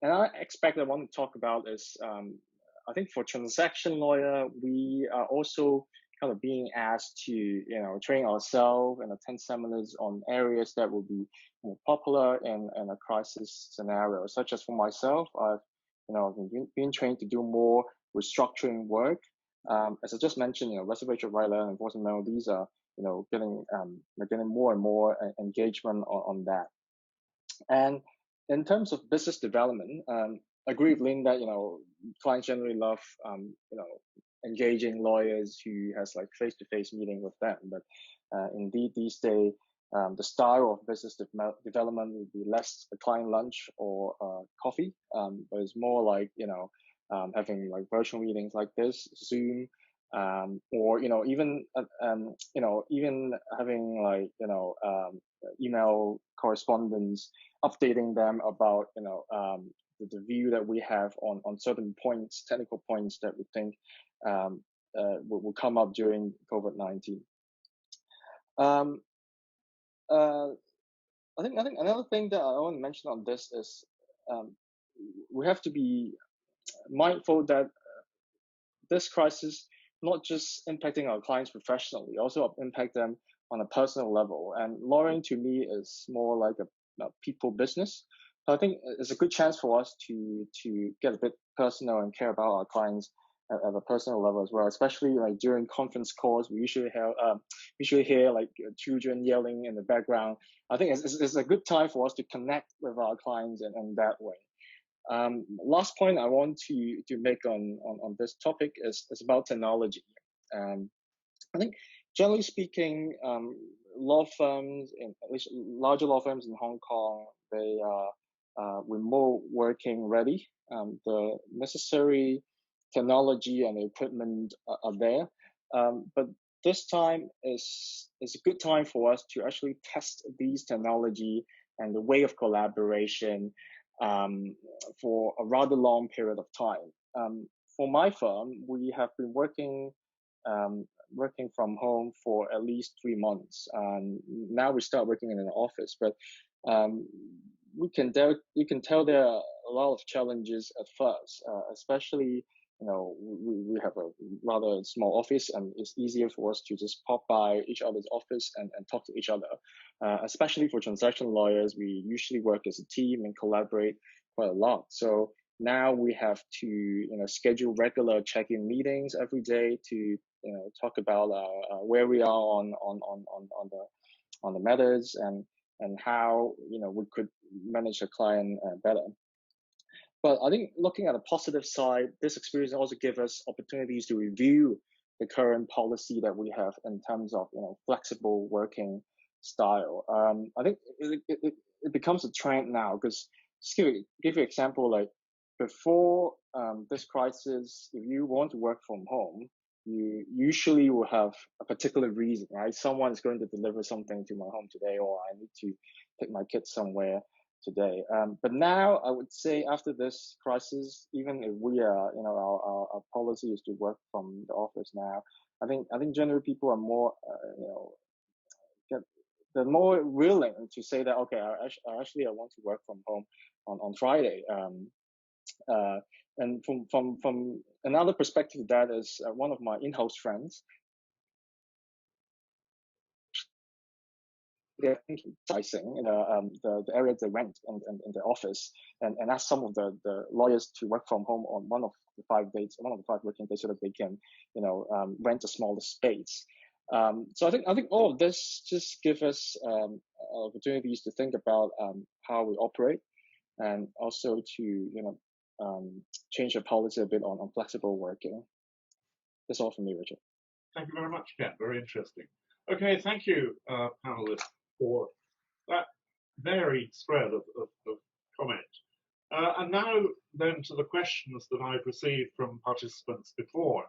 Another aspect I want to talk about is I think for transaction lawyer, we are also kind of being asked to train ourselves and attend seminars on areas that will be more popular in a crisis scenario. Such as for myself, I've been trained to do more restructuring work. As I just mentioned, reservation of right letter and enforcement memo, these are getting more and more engagement on that. And in terms of business development, I agree with Lynn that clients generally love engaging lawyers who has like face-to-face meeting with them. But indeed, these days, the style of business development would be less a client lunch or coffee, but it's more like having like virtual meetings like this, Zoom, or even having like email correspondence, updating them about the view that we have on certain points, technical points that we think will come up during COVID-19. I think another thing that I want to mention on this is we have to be mindful that this crisis not just impacting our clients professionally, also impact them on a personal level. And lawyering to me is more like a people business. So I think it's a good chance for us to get a bit personal and care about our clients at a personal level as well. Especially like during conference calls, we usually hear like children yelling in the background. I think it's a good time for us to connect with our clients in that way. Last point I want to make on this topic is about technology. I think generally speaking, law firms, at least larger law firms in Hong Kong, they are remote working ready. The necessary technology and equipment are there, but this time is a good time for us to actually test these technology and the way of collaboration for a rather long period of time. For my firm, we have been working from home for at least 3 months. Now we start working in an office, but you can tell there are a lot of challenges at first, especially we have a rather small office, and it's easier for us to just pop by each other's office and talk to each other. Especially for transaction lawyers, we usually work as a team and collaborate quite a lot. So now we have to schedule regular check-in meetings every day to talk about where we are on the matters and how we could manage a client better. But I think looking at the positive side, this experience also gives us opportunities to review the current policy that we have in terms of flexible working style. I think it becomes a trend now, because give you an example, like before this crisis, if you want to work from home, you usually will have a particular reason, right? Someone is going to deliver something to my home today, or I need to take my kids somewhere today. But now I would say after this crisis, even if we are, our policy is to work from the office now, I think generally people are more, they're more willing to say that, okay, I want to work from home on Friday. And from another perspective, that is one of my in-house friends they're emphasizing, the area they rent in the office, and ask some of the lawyers to work from home on one of the 5 days, one of the 5 working days, so that they can, rent a smaller space. So I think all of this just give us opportunities to think about how we operate, and also to change the policy a bit on flexible working. That's all from me, Richard.
Thank you very much, Ken. Very interesting. Okay, thank you, panelists, for that varied spread of comment. And now then to the questions that I've received from participants before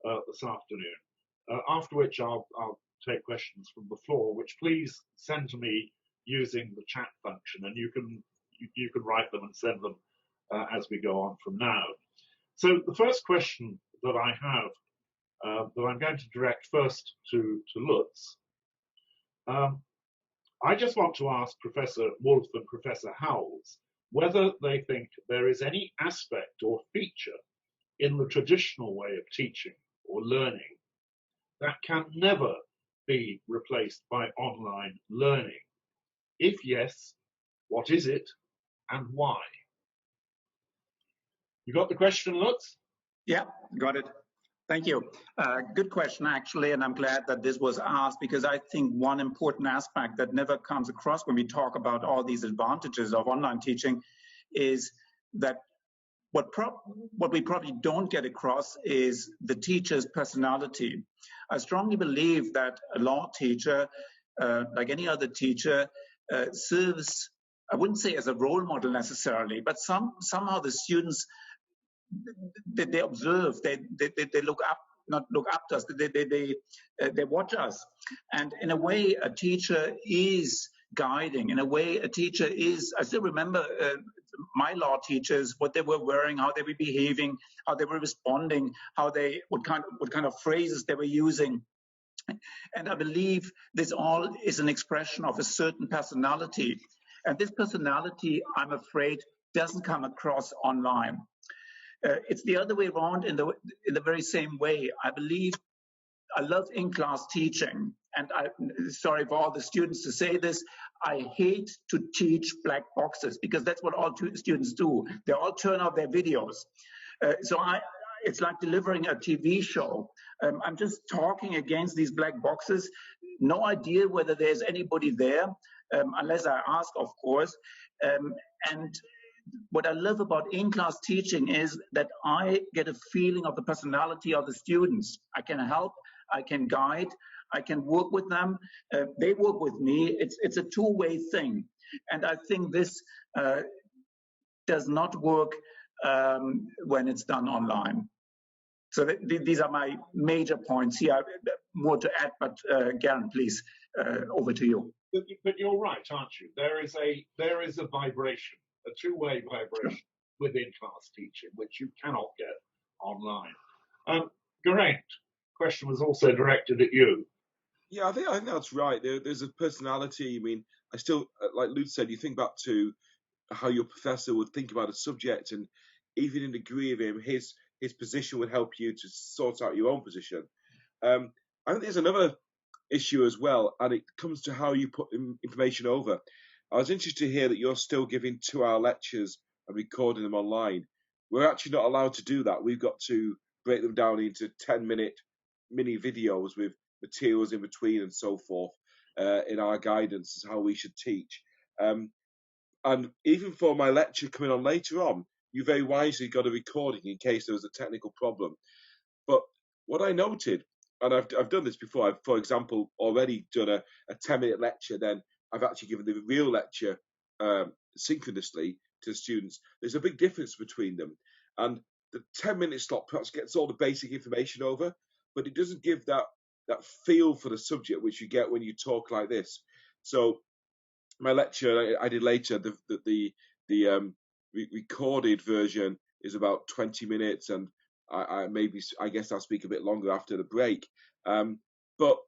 this afternoon, after which I'll take questions from the floor, which please send to me using the chat function, and you can write them and send them as we go on from now. So the first question that I have, that I'm going to direct first to Lutz. I just want to ask Professor Wolff and Professor Howells whether they think there is any aspect or feature in the traditional way of teaching or learning that can never be replaced by online learning. If yes, what is it and why? You got the question, Lutz?
Yeah, got it. Thank you. Good question, actually, and I'm glad that this was asked, because I think one important aspect that never comes across when we talk about all these advantages of online teaching is that what we probably don't get across is the teacher's personality. I strongly believe that a law teacher, like any other teacher, serves, I wouldn't say as a role model necessarily, but somehow the students, they observe, they look up, not look up to us, they watch us. And in a way, a teacher is guiding. In a way, a teacher is, I still remember my law teachers, what they were wearing, how they were behaving, how they were responding, what kind of phrases they were using. And I believe this all is an expression of a certain personality. And this personality, I'm afraid, doesn't come across online. It's the other way around in the very same way. I believe I love in-class teaching, and sorry for all the students to say this, I hate to teach black boxes, because that's what all students do. They all turn off their videos. It's like delivering a TV show. I'm just talking against these black boxes, no idea whether there's anybody there, unless I ask, of course. And what I love about in-class teaching is that I get a feeling of the personality of the students. I can help, I can guide, I can work with them, they work with me. It's a two-way thing. And I think this does not work when it's done online. So these are my major points here. More to add, but Geraint, please, over to you.
But you're right, aren't you? There is a vibration, a two-way vibration within class teaching, which you cannot get online. Geraint, question was also directed at you.
Yeah, I think that's right. There's a personality. I mean, I still, like Lutz said, you think back to how your professor would think about a subject, and even in degree of him, his position would help you to sort out your own position. I think there's another issue as well, and it comes to how you put information over. I was interested to hear that you're still giving 2-hour lectures and recording them online. We're actually not allowed to do that. We've got to break them down into 10-minute mini videos with materials in between and so forth in our guidance as how we should teach. And even for my lecture coming on later on, you very wisely got a recording in case there was a technical problem. But what I noted, and I've done this before, I've, for example, already done a 10-minute lecture, then I've actually given the real lecture synchronously to the students. There's a big difference between them. And the 10-minute slot perhaps gets all the basic information over, but it doesn't give that feel for the subject which you get when you talk like this. So my lecture I did later, the recorded version is about 20 minutes, and I guess I'll speak a bit longer after the break. But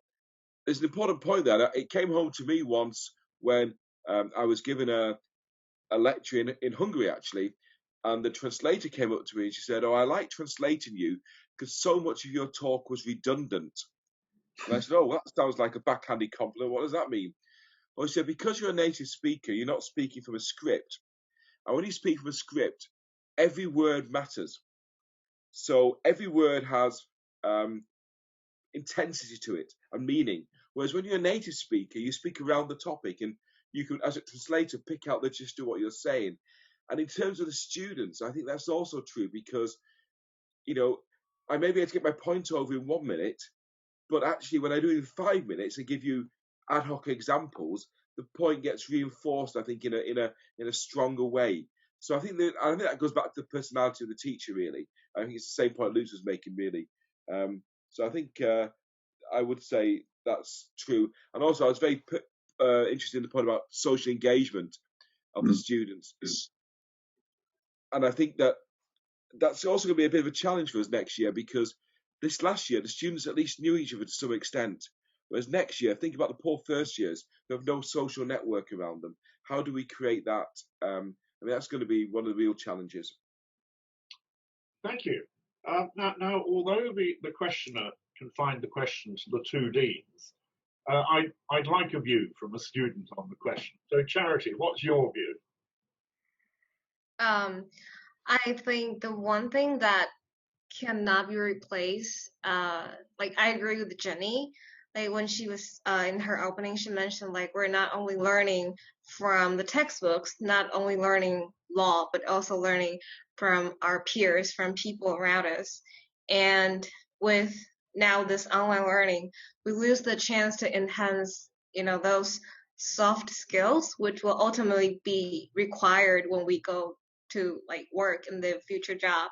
there's an important point there. It came home to me once when I was given a lecture in Hungary, actually, and the translator came up to me and she said, "Oh, I like translating you because so much of your talk was redundant." And I said, "Oh, well, that sounds like a backhanded compliment. What does that mean?" But he said, because you're a native speaker, you're not speaking from a script. And when you speak from a script, every word matters. So every word has intensity to it and meaning. Whereas when you're a native speaker, you speak around the topic and you can, as a translator, pick out the gist of what you're saying. And in terms of the students, I think that's also true because, you know, I may be able to get my point over in 1 minute, but actually when I do it in 5 minutes and give you ad hoc examples, the point gets reinforced, I think, in a stronger way. So I think that goes back to the personality of the teacher, really. I think it's the same point Lutz was making, really. So I think I would say that's true. And also, I was very interested in the point about social engagement of the students. And I think that's also going to be a bit of a challenge for us next year, because this last year, the students at least knew each other to some extent. Whereas next year, think about the poor first years who have no social network around them. How do we create that? I mean, that's going to be one of the real challenges.
Thank you. Now, although the questioner confined the question to the two deans, I'd like a view from a student on the question. So, Charity, what's your view?
I think the one thing that cannot be replaced, like I agree with Jenny, like when she was in her opening, she mentioned like we're not only learning from the textbooks, not only learning law, but also learning from our peers, from people around us. And with now this online learning, we lose the chance to enhance, you know, those soft skills, which will ultimately be required when we go to like work in the future job.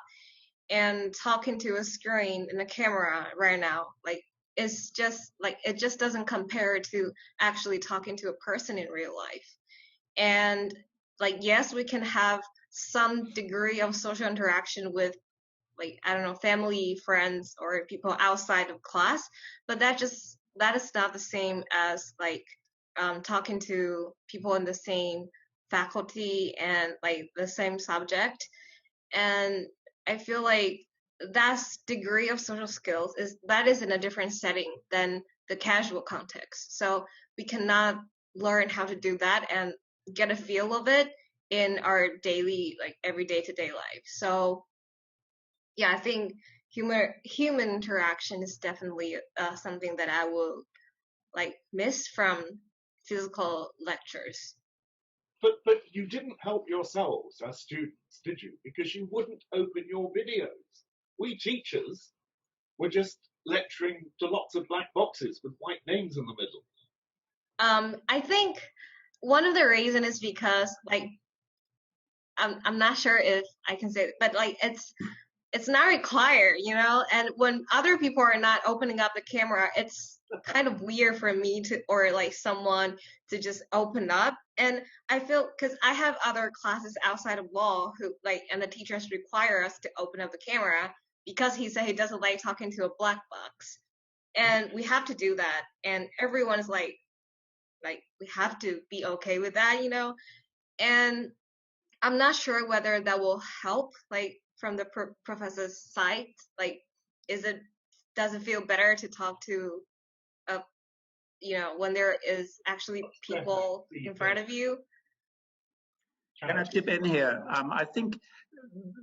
And talking to a screen and a camera right now, like it's just like it just doesn't compare to actually talking to a person in real life. And like yes, we can have some degree of social interaction with like I don't know, family, friends, or people outside of class, but that is not the same as like talking to people in the same faculty and like the same subject. And I feel like that degree of social skills is in a different setting than the casual context. So we cannot learn how to do that and get a feel of it in our daily, like every day-to-day life. So yeah, I think human interaction is definitely something that I will like miss from physical lectures.
But you didn't help yourselves as students, did you? Because you wouldn't open your videos. We teachers were just lecturing to lots of black boxes with white names in the middle.
I think one of the reasons is because like I'm not sure if I can say it, but like it's not required, you know? And when other people are not opening up the camera, it's kind of weird for me to, or like someone to just open up. And I feel, cause I have other classes outside of law who like, and the teachers require us to open up the camera because he said he doesn't like talking to a black box. And we have to do that. And everyone's like, we have to be okay with that, you know? And I'm not sure whether that will help, like, from the professor's side. Like, does it feel better to talk to, you know, when there is actually people in front of you?
Can I chip in here? I think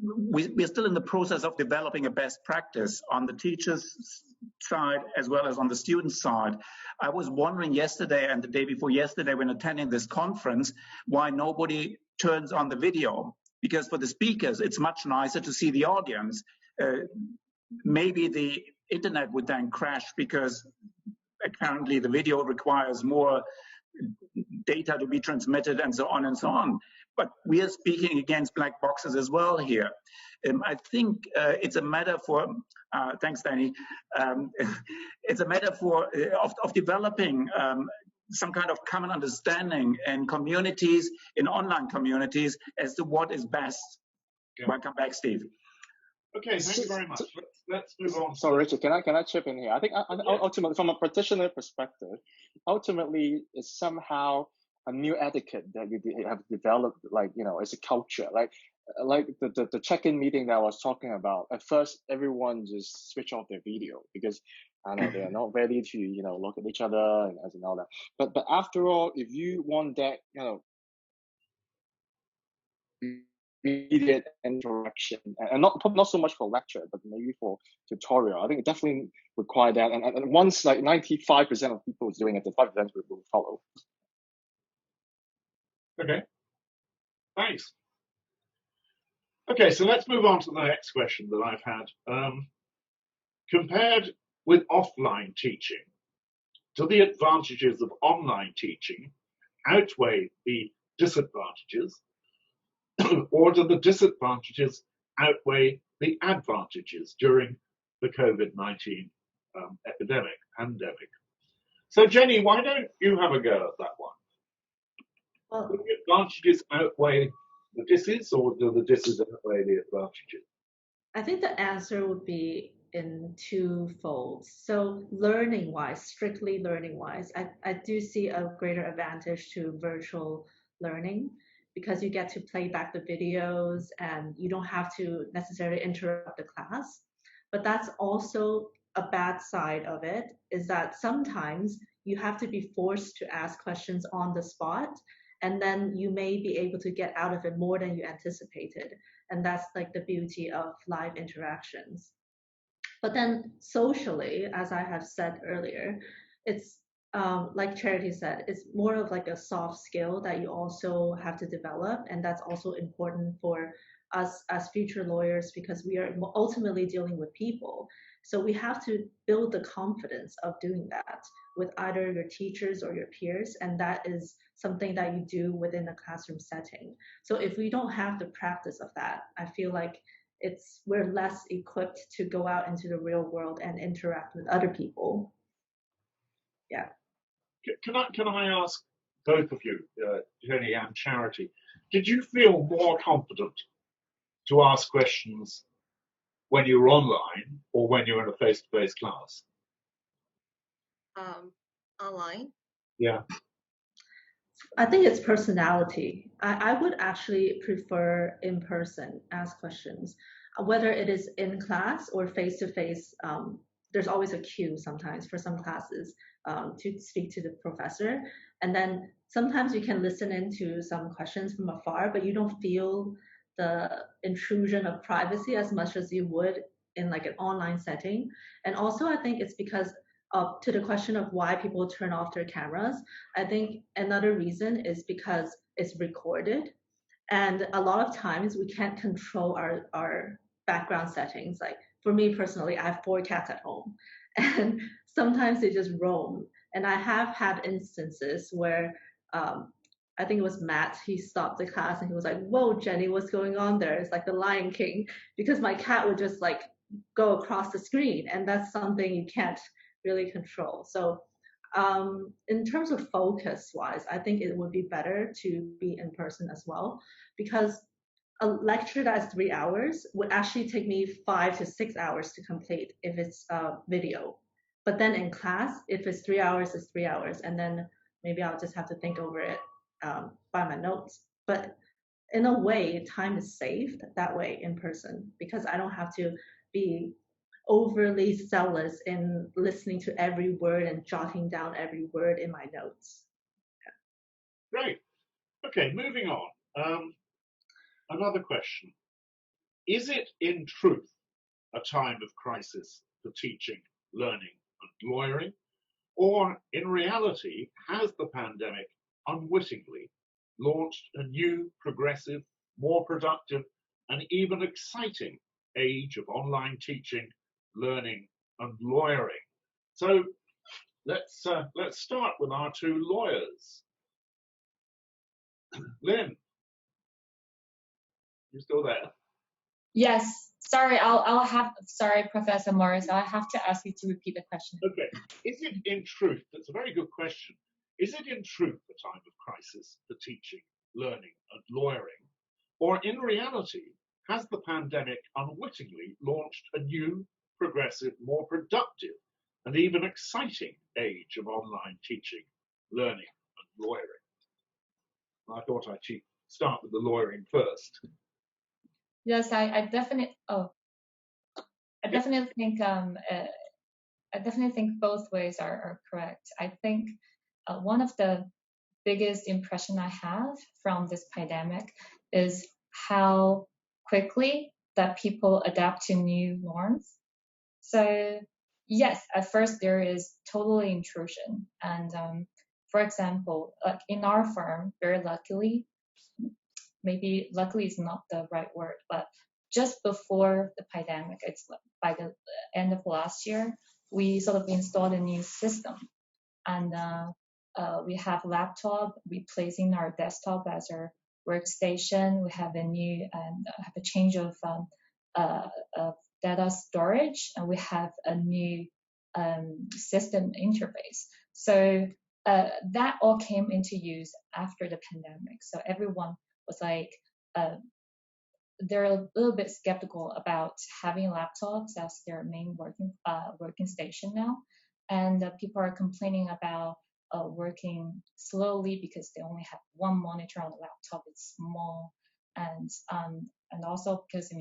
we're still in the process of developing a best practice on the teacher's side as well as on the student side. I was wondering yesterday and the day before yesterday when attending this conference why nobody turns on the video, because for the speakers it's much nicer to see the audience. Maybe the internet would then crash because apparently the video requires more data to be transmitted and so on and so on. But we are speaking against black boxes as well here. I think it's a matter for, thanks Danny, it's a matter for of developing some kind of common understanding in communities, in online communities, as to what is best. Yeah. Welcome back, Steve.
Okay, thank you very much. Let's move on.
So, Richard, can I chip in here? I think ultimately, from a practitioner perspective, ultimately it's somehow a new etiquette that you have developed, like, as a culture. Like the check-in meeting that I was talking about. At first, everyone just switch off their video because I know they are not ready to, look at each other and all that. But after all, if you want that, immediate interaction, and not so much for lecture, but maybe for tutorial, I think it definitely require that. And once like 95% of people is doing it, the 5% will follow.
Okay, thanks. Okay, so let's move on to the next question that I've had. Compared with offline teaching, do the advantages of online teaching outweigh the disadvantages, or do the disadvantages outweigh the advantages during the COVID-19 pandemic? So, Jenny, why don't you have a go at that one?
Well,
Do the advantages outweigh the disses, or do the disses outweigh the advantages?
I think the answer would be in two folds. So learning-wise, strictly learning-wise, I do see a greater advantage to virtual learning because you get to play back the videos and you don't have to necessarily interrupt the class. But that's also a bad side of it, is that sometimes you have to be forced to ask questions on the spot, and then you may be able to get out of it more than you anticipated. And that's like the beauty of live interactions. But then socially, as I have said earlier, it's like Charity said, it's more of like a soft skill that you also have to develop. And that's also important for us as future lawyers because we are ultimately dealing with people. So we have to build the confidence of doing that with either your teachers or your peers. And that is something that you do within a classroom setting. So if we don't have the practice of that, I feel like we're less equipped to go out into the real world and interact with other people. Yeah.
Can I ask both of you, Jenny and Charity, did you feel more confident to ask questions when you were online or when you were in a face-to-face class?
Online.
Yeah.
I think it's personality. I would actually prefer in person ask questions, whether it is in class or face to face. There's always a queue sometimes for some classes to speak to the professor, and then sometimes you can listen into some questions from afar, but you don't feel the intrusion of privacy as much as you would in like an online setting. And also, I think it's because to the question of why people turn off their cameras, I think another reason is because it's recorded. And a lot of times we can't control our background settings. Like for me personally, I have 4 cats at home and sometimes they just roam. And I have had instances where I think it was Matt, he stopped the class and he was like, "Whoa, Jenny, what's going on there?" It's like the Lion King, because my cat would just like go across the screen, and that's something you can't really control. So in terms of focus wise, I think it would be better to be in person as well, because a lecture that's 3 hours would actually take me 5 to 6 hours to complete if it's video. But then in class, if it's 3 hours, it's 3 hours. And then maybe I'll just have to think over it by my notes. But in a way, time is saved that way in person, because I don't have to be overly zealous in listening to every word and jotting down every word in my notes.
Yeah. Great. Okay, moving on. Another question. Is it in truth a time of crisis for teaching, learning, and lawyering? Or in reality, has the pandemic unwittingly launched a new, progressive, more productive, and even exciting age of online teaching, learning, and lawyering? So let's start with our 2 lawyers. Lynn, you still there?
Yes. Sorry, sorry, Professor Morris. I'll have to ask you to repeat the question.
Okay. Is it in truth, that's a very good question, is it in truth a time of crisis for teaching, learning, and lawyering? Or in reality, has the pandemic unwittingly launched a new, progressive, more productive, and even exciting age of online teaching, learning, and lawyering? I thought I'd start with the lawyering first.
Yes, I definitely think I definitely think both ways are correct. I think one of the biggest impression I have from this pandemic is how quickly that people adapt to new norms. So yes, at first there is totally intrusion. And for example, like in our firm, very luckily, maybe luckily is not the right word, but just before the pandemic, it's by the end of last year, we sort of installed a new system. And we have laptop replacing our desktop as our workstation. We have a new have a change of data storage, and we have a new system interface. So that all came into use after the pandemic. So everyone was like, they're a little bit skeptical about having laptops as their main working station now, and people are complaining about working slowly because they only have one monitor on the laptop. It's small, and also because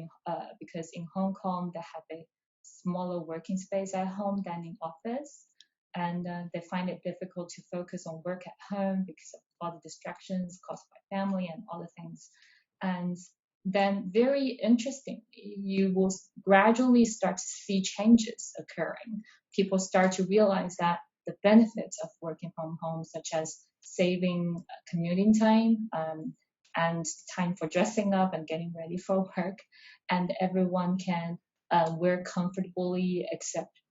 in Hong Kong they have a smaller working space at home than in office, and they find it difficult to focus on work at home because of all the distractions caused by family and other things. And then very interestingly, you will gradually start to see changes occurring. People start to realize that the benefits of working from home, such as saving commuting time and time for dressing up and getting ready for work, and everyone can work comfortably except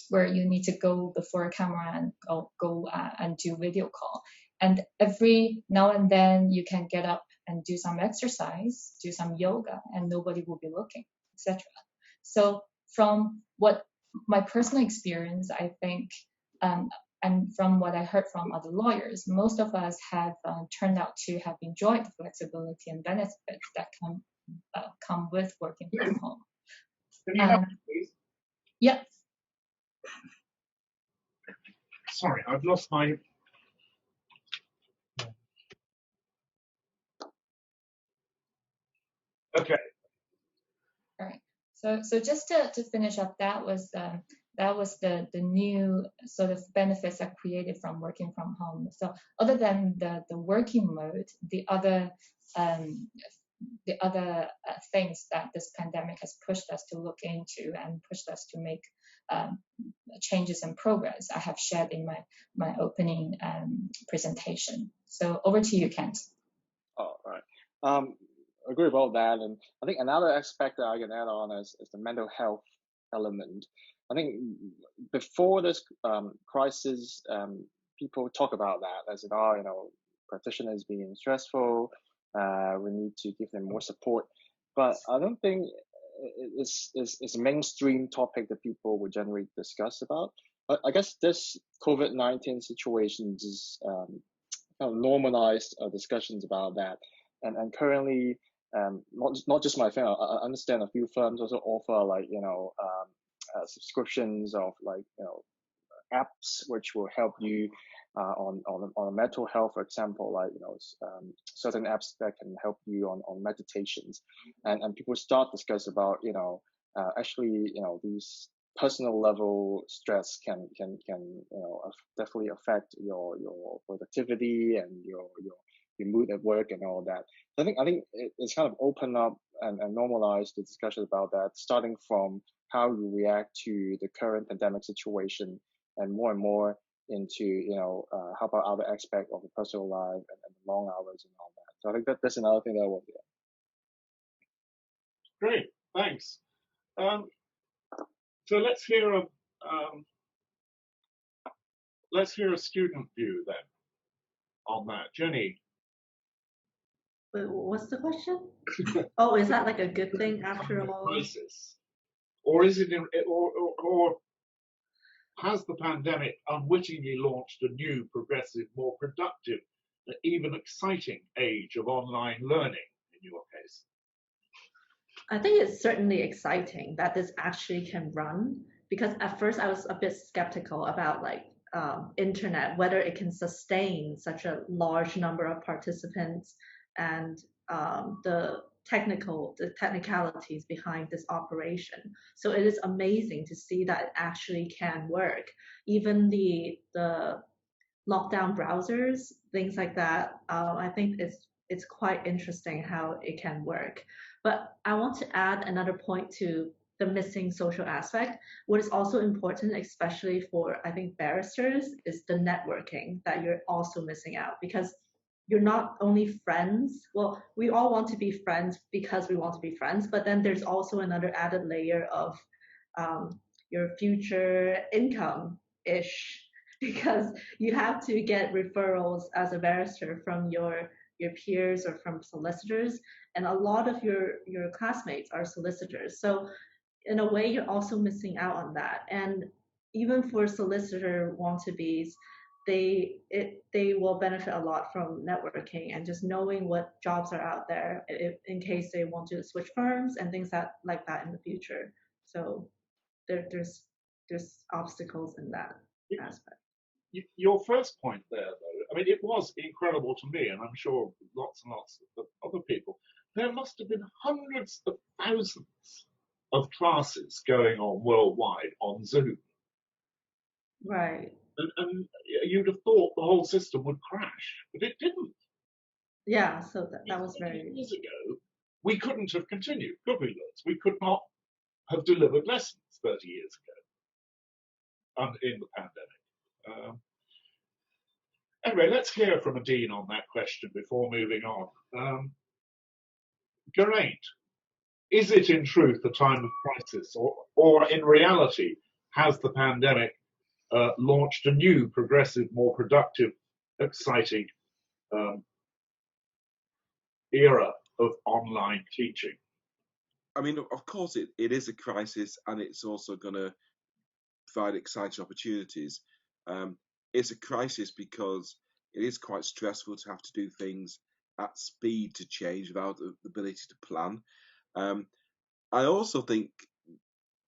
where you need to go before a camera and go and do video call. And every now and then you can get up and do some exercise, do some yoga, and nobody will be looking, etc. So from what my personal experience, I think, and from what I heard from other lawyers, most of us have turned out to have enjoyed the flexibility and benefits that come with working from home.
Can you help me, please?
Yeah.
Sorry, I've lost my... Okay.
All right. So just to finish up, that was the new sort of benefits that created from working from home. So other than the working mode, the other things that this pandemic has pushed us to look into and pushed us to make changes and progress, I have shared in my opening presentation. So over to you, Kent.
All right. Agree about that, and I think another aspect that I can add on is the mental health element. I think before this crisis, people talk about that as practitioners being stressful. We need to give them more support, but I don't think it's a mainstream topic that people would generally discuss about. I guess this COVID-19 situation just kind of normalized discussions about that, and currently. Not just my firm. I understand a few firms also offer subscriptions of apps which will help you on mental health, for example, certain apps that can help you on meditations, and people start discuss about actually these personal level stress can definitely affect your productivity and your mood at work and all that. So I think it's kind of opened up and normalized the discussion about that, starting from how you react to the current pandemic situation, and more into how about other aspects of the personal life and the long hours and all that. So I think that's another thing that I want to do.
Great, thanks. So let's hear a student view then on that. Jenny.
Wait, what's the question? Oh, is that like a good thing after all?
Crisis, or is it, or has the pandemic unwittingly launched a new, progressive, more productive, even exciting age of online learning? In your case,
I think it's certainly exciting that this actually can run. Because at first I was a bit skeptical about internet, whether it can sustain such a large number of participants, and the technicalities behind this operation. So it is amazing to see that it actually can work. Even the lockdown browsers, things like that, I think it's quite interesting how it can work. But I want to add another point to the missing social aspect. What is also important, especially for, I think, barristers, is the networking that you're also missing out, because you're not only friends. Well, we all want to be friends because we want to be friends, but then there's also another added layer of your future income-ish, because you have to get referrals as a barrister from your peers or from solicitors, and a lot of your classmates are solicitors. So in a way, you're also missing out on that. And even for solicitor want-to-bes, they will benefit a lot from networking and just knowing what jobs are out there in case they want to switch firms and things like that in the future. So there's obstacles in that aspect.
Your first point there, though, I mean, it was incredible to me, and I'm sure lots and lots of other people. There must have been hundreds of thousands of classes going on worldwide on Zoom.
Right.
And you'd have thought the whole system would crash, but it didn't.
Yeah, so that was very...
Years ago, we couldn't have continued, could we, Lutz? We could not have delivered lessons 30 years ago in the pandemic. Anyway, let's hear from a dean on that question before moving on. Geraint, is it in truth a time of crisis, or in reality, has the pandemic launched a new, progressive, more productive, exciting era of online teaching?
I mean, of course, it is a crisis, and it's also going to provide exciting opportunities. It's a crisis because it is quite stressful to have to do things at speed to change without the ability to plan. I also think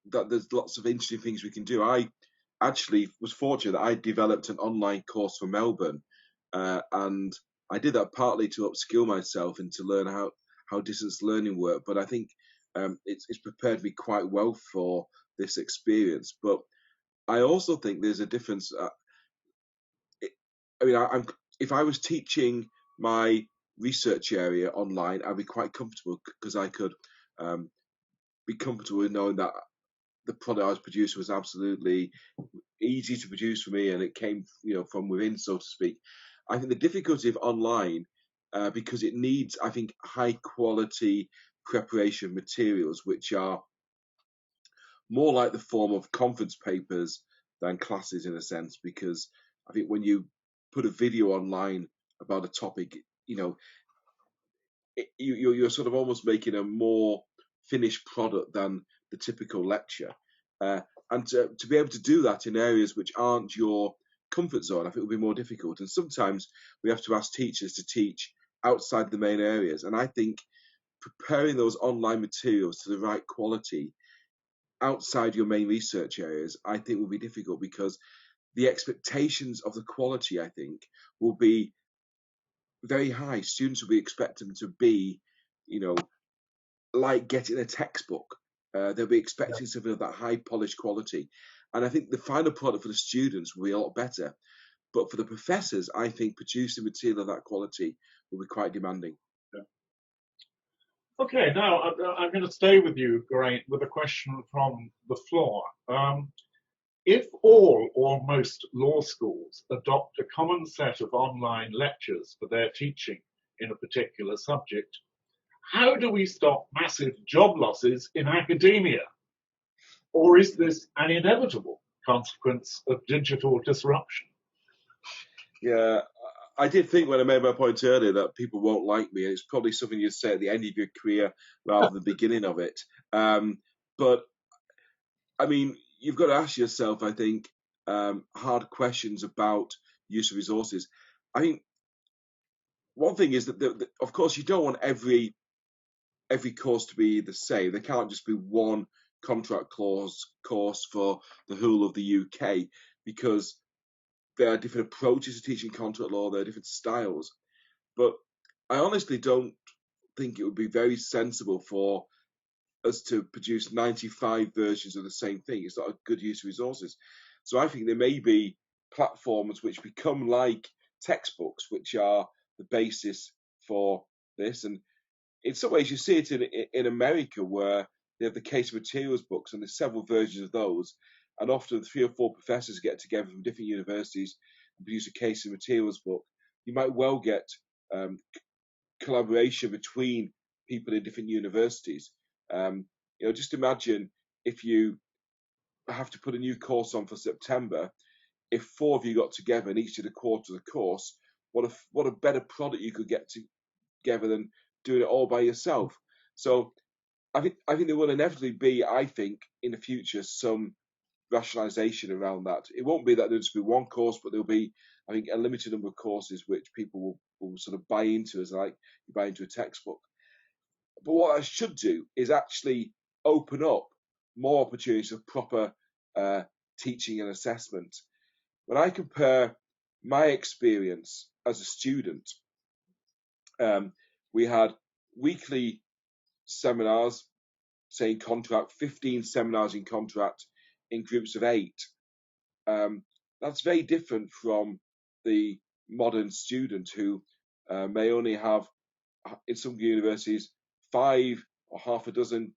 that there's lots of interesting things we can do. I actually was fortunate that I developed an online course for Melbourne, and I did that partly to upskill myself and to learn how distance learning worked. But I think it's prepared me quite well for this experience. But I also think there's a difference. If I was teaching my research area online, I'd be quite comfortable because I could be comfortable in knowing that the product I was producing was absolutely easy to produce for me, and it came, from within, so to speak. I think the difficulty of online, because it needs, I think, high quality preparation materials, which are more like the form of conference papers than classes in a sense, because I think when you put a video online about a topic, you're sort of almost making a more finished product than the typical lecture. And to be able to do that in areas which aren't your comfort zone, I think will be more difficult. And sometimes we have to ask teachers to teach outside the main areas. And I think preparing those online materials to the right quality outside your main research areas, I think will be difficult, because the expectations of the quality, I think, will be very high. Students will be expecting them to be, like getting a textbook. They'll be expecting something of that high polished quality. And I think the final product for the students will be a lot better. But for the professors, I think producing material of that quality will be quite demanding.
Yeah. Okay, now I'm going to stay with you, Geraint, with a question from the floor. If all or most law schools adopt a common set of online lectures for their teaching in a particular subject, how do we stop massive job losses in academia? Or is this an inevitable consequence of digital disruption?
Yeah, I did think when I made my point earlier that people won't like me, and it's probably something you'd say at the end of your career rather than the beginning of it. But, I mean, you've got to ask yourself, I think, hard questions about use of resources. I think one thing is that, of course, you don't want every course to be the same. There can't just be one contract course for the whole of the UK, because there are different approaches to teaching contract law, there are different styles. But I honestly don't think it would be very sensible for us to produce 95 versions of the same thing. It's not a good use of resources. So I think there may be platforms which become like textbooks, which are the basis for this. And in some ways, you see it in America, where they have the case materials books, and there's several versions of those. And often 3 or 4 professors get together from different universities and produce a case of materials book. You might well get collaboration between people in different universities. Just imagine if you have to put a new course on for September, if 4 of you got together and each did a quarter of the course, what a better product you could get together than doing it all by yourself. So I think there will inevitably be, I think, in the future, some rationalization around that. It won't be that there'll just be one course, but there'll be, I think, a limited number of courses which people will sort of buy into, as like you buy into a textbook. But what I should do is actually open up more opportunities of proper teaching and assessment. When I compare my experience as a student, we had weekly seminars, say in contract, 15 seminars in contract in groups of 8. That's very different from the modern student who may only have, in some universities, 5 or half a dozen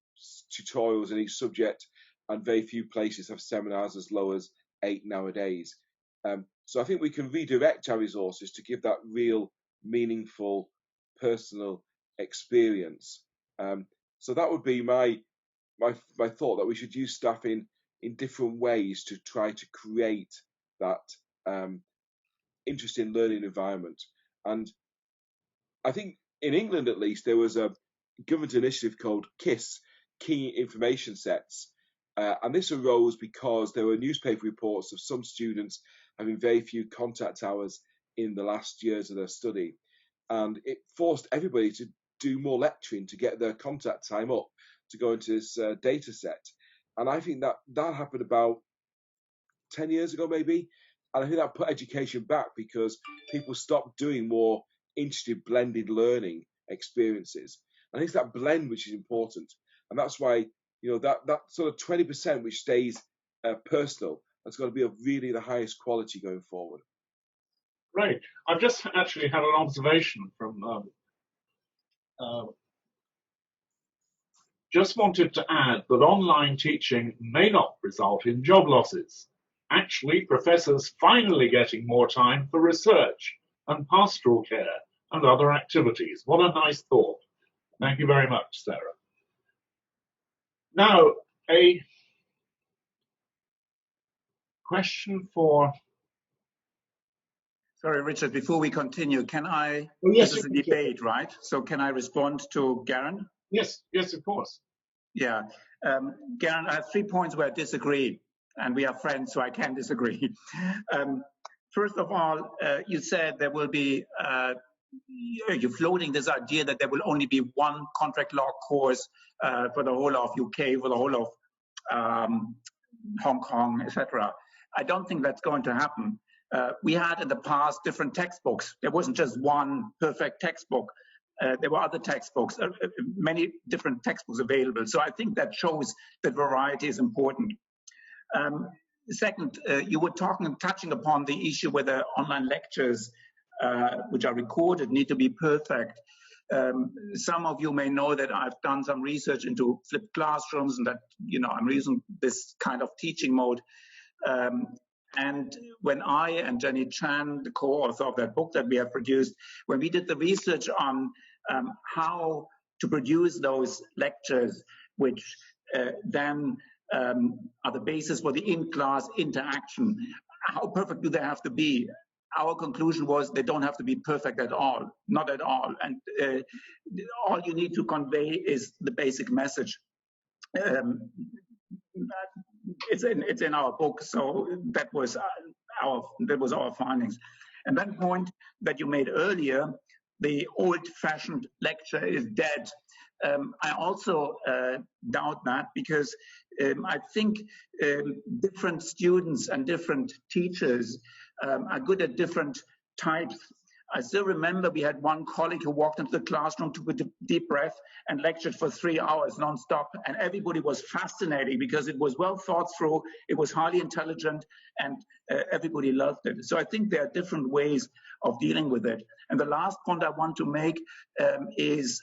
tutorials in each subject, and very few places have seminars as low as 8 nowadays. So I think we can redirect our resources to give that real, meaningful, personal experience. So that would be my thought, that we should use staff in different ways to try to create that interesting learning environment. And I think in England, at least, there was a government initiative called KISS, Key Information Sets. And this arose because there were newspaper reports of some students having very few contact hours in the last years of their study. And it forced everybody to do more lecturing to get their contact time up to go into this data set. And I think that happened about 10 years ago, maybe. And I think that put education back because people stopped doing more interesting blended learning experiences. And I think it's that blend which is important. And that's why, that sort of 20% which stays personal, that's got to be of really the highest quality going forward.
Great. I've just actually had an observation from just wanted to add that online teaching may not result in job losses. Actually, professors finally getting more time for research and pastoral care and other activities. What a nice thought. Thank you very much, Sarah. Now, a question for...
Sorry, Richard, before we continue, can I,
oh, yes,
this is a debate, right? So can I respond to Geraint?
Yes, of course.
Yeah, Geraint, I have 3 points where I disagree, and we are friends, so I can disagree. First of all, you said there will be, you're floating this idea that there will only be one contract law course for the whole of UK, for the whole of Hong Kong, etc. I don't think that's going to happen. We had in the past different textbooks. There wasn't just one perfect textbook. There were other textbooks, many different textbooks available. So I think that shows that variety is important. Second, you were touching upon the issue whether online lectures, which are recorded, need to be perfect. Some of you may know that I've done some research into flipped classrooms, and that I'm using this kind of teaching mode. And when I and Jenny Chan, the co-author of that book that we have produced, when we did the research on how to produce those lectures, which then are the basis for the in-class interaction, how perfect do they have to be? Our conclusion was they don't have to be perfect at all, not at all. And all you need to convey is the basic message. It's in our book, so that was our findings. And that point that you made earlier, the old-fashioned lecture is dead. I also doubt that, because I think different students and different teachers are good at different types. I still remember we had one colleague who walked into the classroom, took a deep breath, and lectured for 3 hours nonstop. And everybody was fascinating because it was well thought through, it was highly intelligent, and everybody loved it. So I think there are different ways of dealing with it. And the last point I want to make is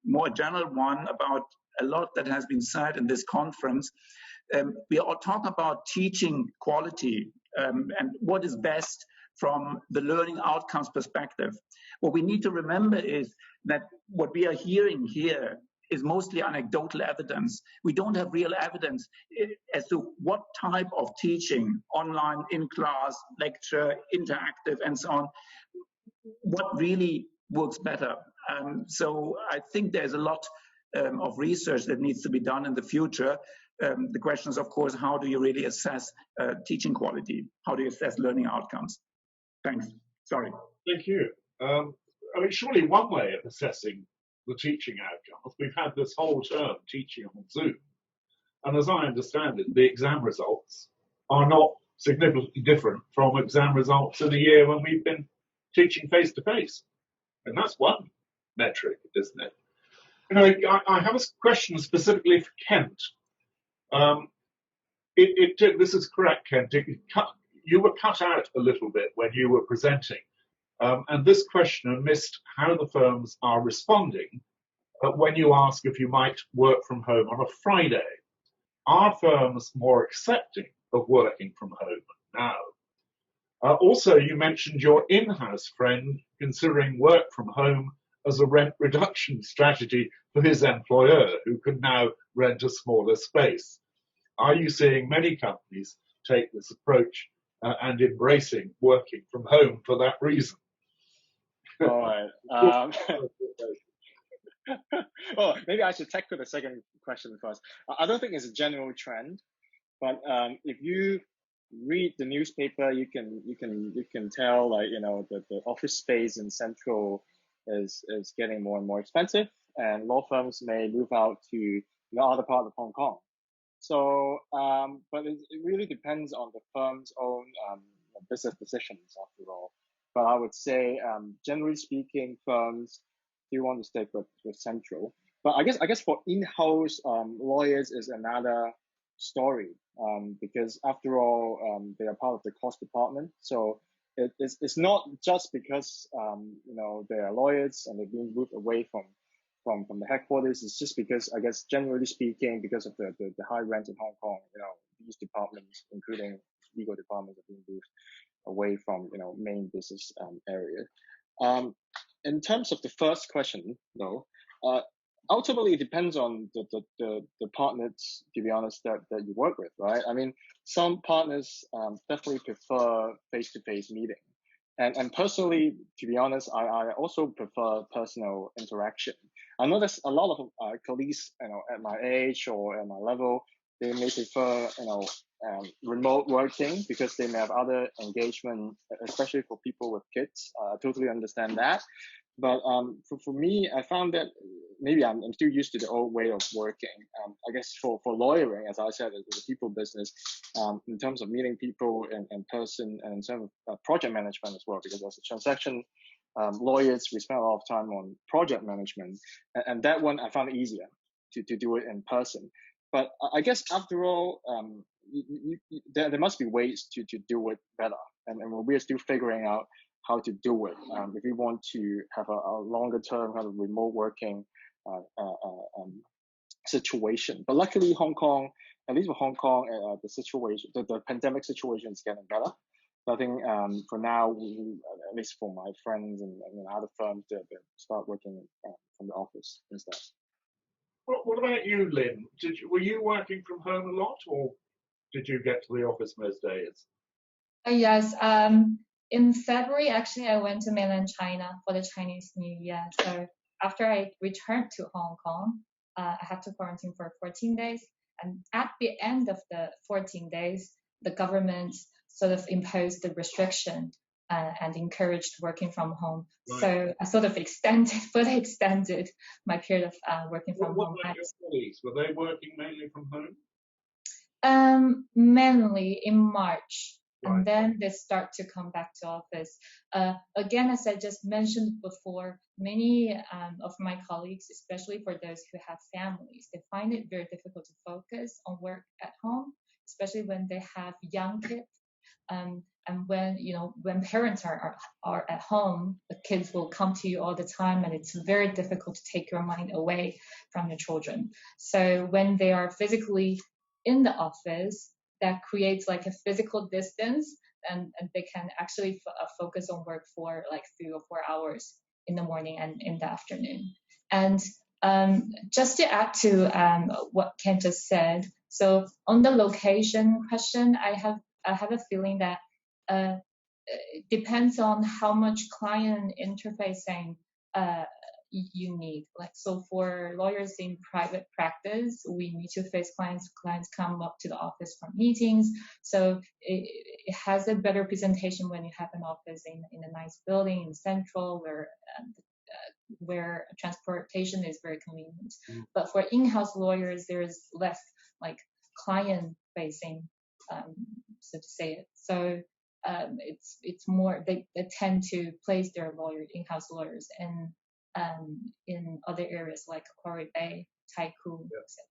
more general one about a lot that has been said in this conference. We all talk about teaching quality and what is best from the learning outcomes perspective. What we need to remember is that what we are hearing here is mostly anecdotal evidence. We don't have real evidence as to what type of teaching, online, in class, lecture, interactive, and so on, what really works better. So I think there's a lot of research that needs to be done in the future. The question is, of course, how do you really assess teaching quality? How do you assess learning outcomes? Thanks. Sorry.
Thank you. I mean, surely one way of assessing the teaching outcomes, we've had this whole term teaching on Zoom, and as I understand it, the exam results are not significantly different from exam results in a year when we've been teaching face to face, and that's one metric, isn't it? You know, I have a question specifically for Kent. This is correct, Kent. You were cut out a little bit when you were presenting, and this questioner missed how the firms are responding when you ask if you might work from home on a Friday. Are firms more accepting of working from home now? Also, you mentioned your in-house friend considering work from home as a rent reduction strategy for his employer, who can now rent a smaller space. Are you seeing many companies take this approach and embracing working from home for that reason?
All right. Oh, maybe I should tackle the second question first. I don't think it's a general trend, but if you read the newspaper, you can tell, like, you know, the office space in Central is getting more and more expensive, and law firms may move out to the other part of Hong Kong. So, but it really depends on the firm's own business decisions, after all. But I would say, generally speaking, firms do want to stick with Central. But I guess for in-house lawyers is another story, because after all, they are part of the cost department. So it's not just because you know, they are lawyers and they're being moved away from the headquarters. It's just because, I guess, generally speaking, because of the high rent in Hong Kong, you know, these departments, including legal departments, are being moved away from, you know, main business area. In terms of the first question, though, ultimately it depends on the partners, to be honest, that you work with, right? I mean, some partners definitely prefer face-to-face meeting. And personally, to be honest, I also prefer personal interaction. I know there's a lot of colleagues, you know, at my age or at my level, they may prefer, you know, remote working because they may have other engagement, especially for people with kids. I totally understand that. But for me, I found that maybe I'm still used to the old way of working. I guess for lawyering, as I said, it's a people business, in terms of meeting people in person, and in terms of project management as well, because as a transaction lawyers, we spend a lot of time on project management, and that one I found easier to do it in person. But I guess after all, there must be ways to do it better, and we're still figuring out how to do it. If we want to have a longer term kind of remote working situation. But luckily, Hong Kong, at least for Hong Kong, the situation, the pandemic situation is getting better. So I think for now, at least for my friends and other firms, they start working from the office instead.
What about you, Lynn? Were you working from home a lot, or did you get to the office most days?
Yes. In February, actually, I went to mainland China for the Chinese New Year. So after I returned to Hong Kong, I had to quarantine for 14 days. And at the end of the 14 days, the government sort of imposed the restriction and encouraged working from home. Right. So I sort of further extended my period of working from home.
What about your colleagues? Were they working mainly from home?
Mainly in March. and then they start to come back to office. Again, as I just mentioned before, many of my colleagues, especially for those who have families, they find it very difficult to focus on work at home, especially when they have young kids. And when parents are at home, the kids will come to you all the time, and it's very difficult to take your mind away from your children. So when they are physically in the office, that creates like a physical distance, and they can actually focus on work for like 3 or 4 hours in the morning and in the afternoon. And just to add to what Ken just said, so on the location question, I have a feeling that it depends on how much client interfacing you need. Like, so for lawyers in private practice, we need to face clients. Clients come up to the office for meetings. So it has a better presentation when you have an office in a nice building in Central where transportation is very convenient. But for in-house lawyers, there's less like client facing, so to say it. So it's more, they tend to place their in-house lawyers in other areas like Quarry Bay, Taiku, etc.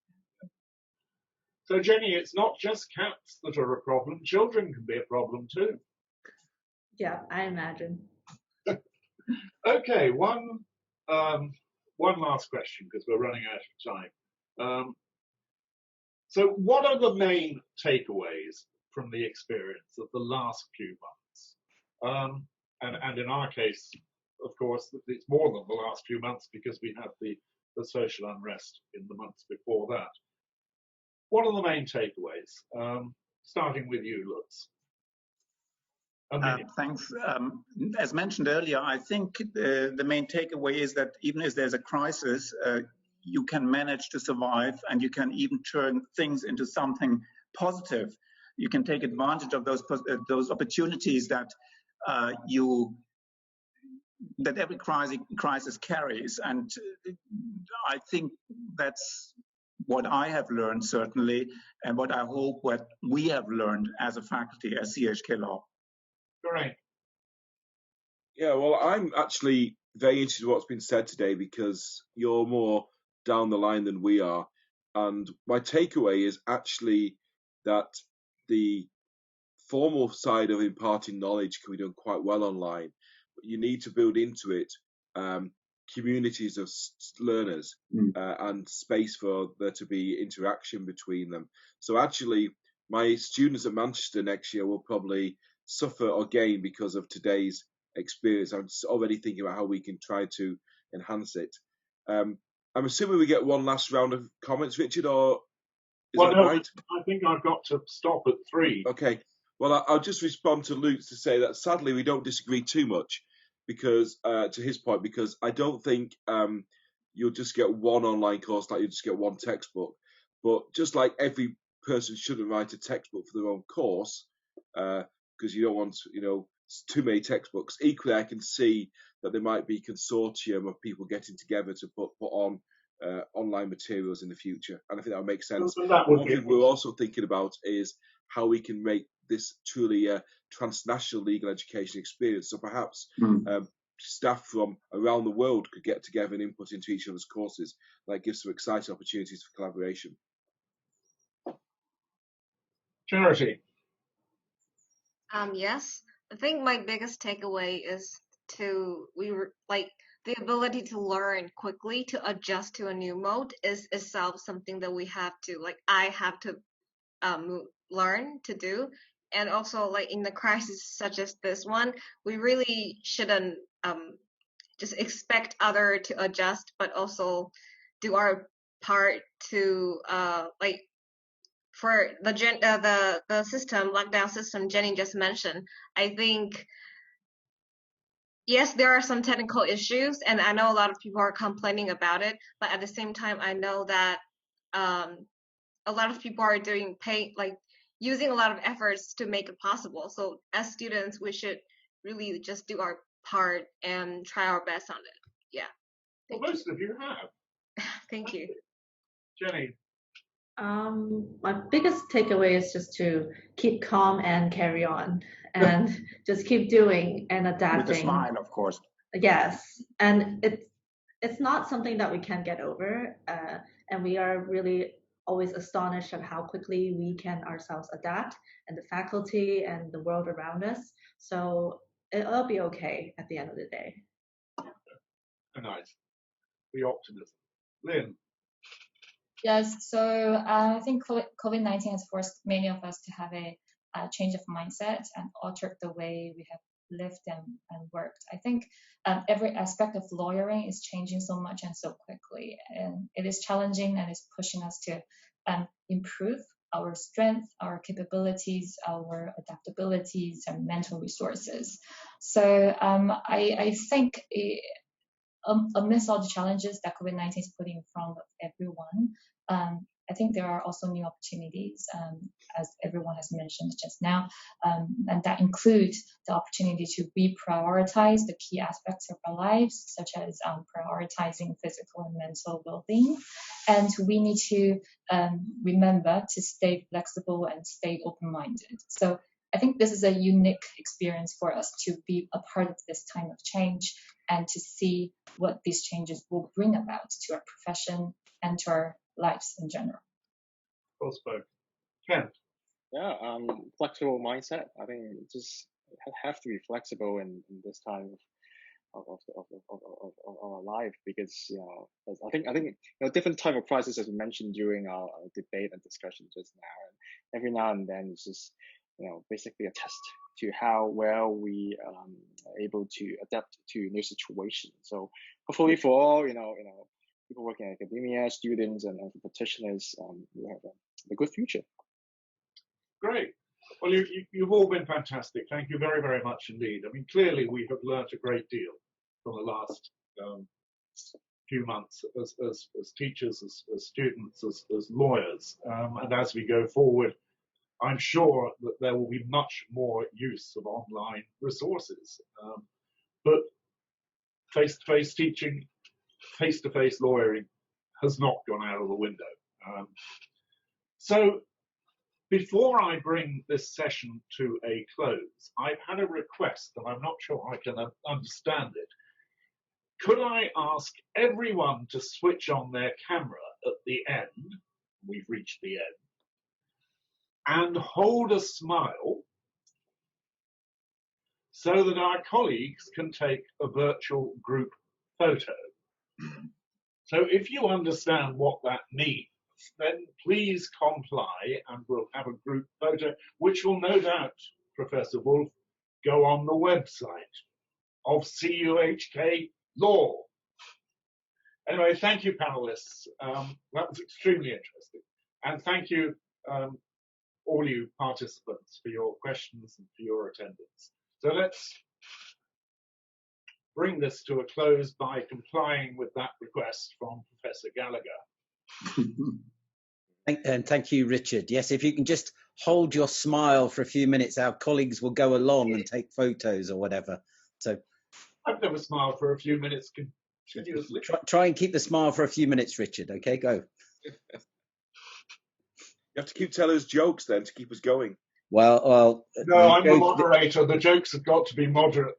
So Jenny, it's not just cats that are a problem. Children can be a problem too.
Yeah, I imagine.
Okay, one last question because we're running out of time. So what are the main takeaways from the experience of the last few months? And in our case, of course, it's more than the last few months because we had the social unrest in the months before that. What are the main takeaways? Starting with you, Lutz.
Thanks. As mentioned earlier, I think the main takeaway is that even if there's a crisis, you can manage to survive, and you can even turn things into something positive. You can take advantage of those opportunities that that every crisis carries, and I think that's what I have learned certainly, and what I hope what we have learned as a faculty at CUHK Law.
Geraint.
Yeah, well, I'm actually very interested in what's been said today because you're more down the line than we are. And my takeaway is actually that the formal side of imparting knowledge can be done quite well online, but you need to build into it communities of learners and space for there to be interaction between them. So actually, my students at Manchester next year will probably suffer or gain because of today's experience. I'm already thinking about how we can try to enhance it. I'm assuming we get one last round of comments, Richard, or is that right?
I think I've got to stop at 3.
Okay. Well, I'll just respond to Luke to say that sadly we don't disagree too much because, to his point, because I don't think you'll just get one online course like you just get one textbook. But just like every person shouldn't write a textbook for their own course, because you don't want, too many textbooks. Equally, I can see that there might be consortium of people getting together to put on online materials in the future, and I think that would make sense. One thing we're also thinking about is how we can make this truly a transnational legal education experience. So perhaps staff from around the world could get together and input into each other's courses. That gives some exciting opportunities for collaboration.
Charity.
Yes, I think my biggest takeaway is the ability to learn quickly, to adjust to a new mode is itself something that we have to, I have to learn to do. And also, in the crisis such as this one, we really shouldn't just expect other to adjust, but also do our part to for the system, lockdown system Jenny just mentioned. I think, yes, there are some technical issues, and I know a lot of people are complaining about it, but at the same time, I know that a lot of people are using a lot of efforts to make it possible. So as students, we should really just do our part and try our best on it. Yeah.
Well, most of you have.
Thank you.
Jenny.
My biggest takeaway is just to keep calm and carry on, and just keep doing and adapting.
With a smile, of course.
Yes, and it's not something that we can get over, and we are really always astonished at how quickly we can ourselves adapt, and the faculty and the world around us. So it'll be okay at the end of the day.
Nice. The optimism. Lynn.
Yes, so I think COVID-19 has forced many of us to have a change of mindset and altered the way we have lived and worked. I think every aspect of lawyering is changing so much and so quickly, and it is challenging and is pushing us to improve our strength, our capabilities, our adaptabilities, and mental resources. So I think amidst all the challenges that COVID-19 is putting in front of everyone, I think there are also new opportunities, as everyone has mentioned just now, and that includes the opportunity to reprioritize the key aspects of our lives, such as prioritizing physical and mental well-being. And we need to remember to stay flexible and stay open-minded. So I think this is a unique experience for us to be a part of this time of change and to see what these changes will bring about to our profession and to our lives in general.
Well spoken. Ken.
Yeah, flexible mindset. I think just have to be flexible in this time of our life, because I think different type of crisis, as we mentioned during our debate and discussion just now, and every now and then it's just basically a test to how well we are able to adapt to new situations. So hopefully for all people working in academia, students, and practitioners, we have a good future.
Great. Well, you've all been fantastic. Thank you very, very much indeed. I mean, clearly we have learnt a great deal from the last few months as teachers, as students, as lawyers. And as we go forward, I'm sure that there will be much more use of online resources. But face-to-face teaching, face-to-face lawyering has not gone out of the window. So before I bring this session to a close, I've had a request and I'm not sure I can understand it. Could I ask everyone to switch on their camera at the end? We've reached the end. And hold a smile so that our colleagues can take a virtual group photo. So if you understand what that means, then please comply and we'll have a group photo, which will no doubt, Professor Wolff, go on the website of CUHK Law. Anyway, thank you, panelists. That was extremely interesting. And thank you, all you participants, for your questions and for your attendance. So let's bring this to a close by complying with that request from Professor Gallagher.
And thank you, Richard. Yes, if you can just hold your smile for a few minutes, our colleagues will go along and take photos or whatever. So
I've never smiled for a few minutes continuously.
Try and keep the smile for a few minutes, Richard. Okay, go.
You have to keep telling us jokes then to keep us going.
Well.
No, I'm the moderator. The jokes have got to be moderate.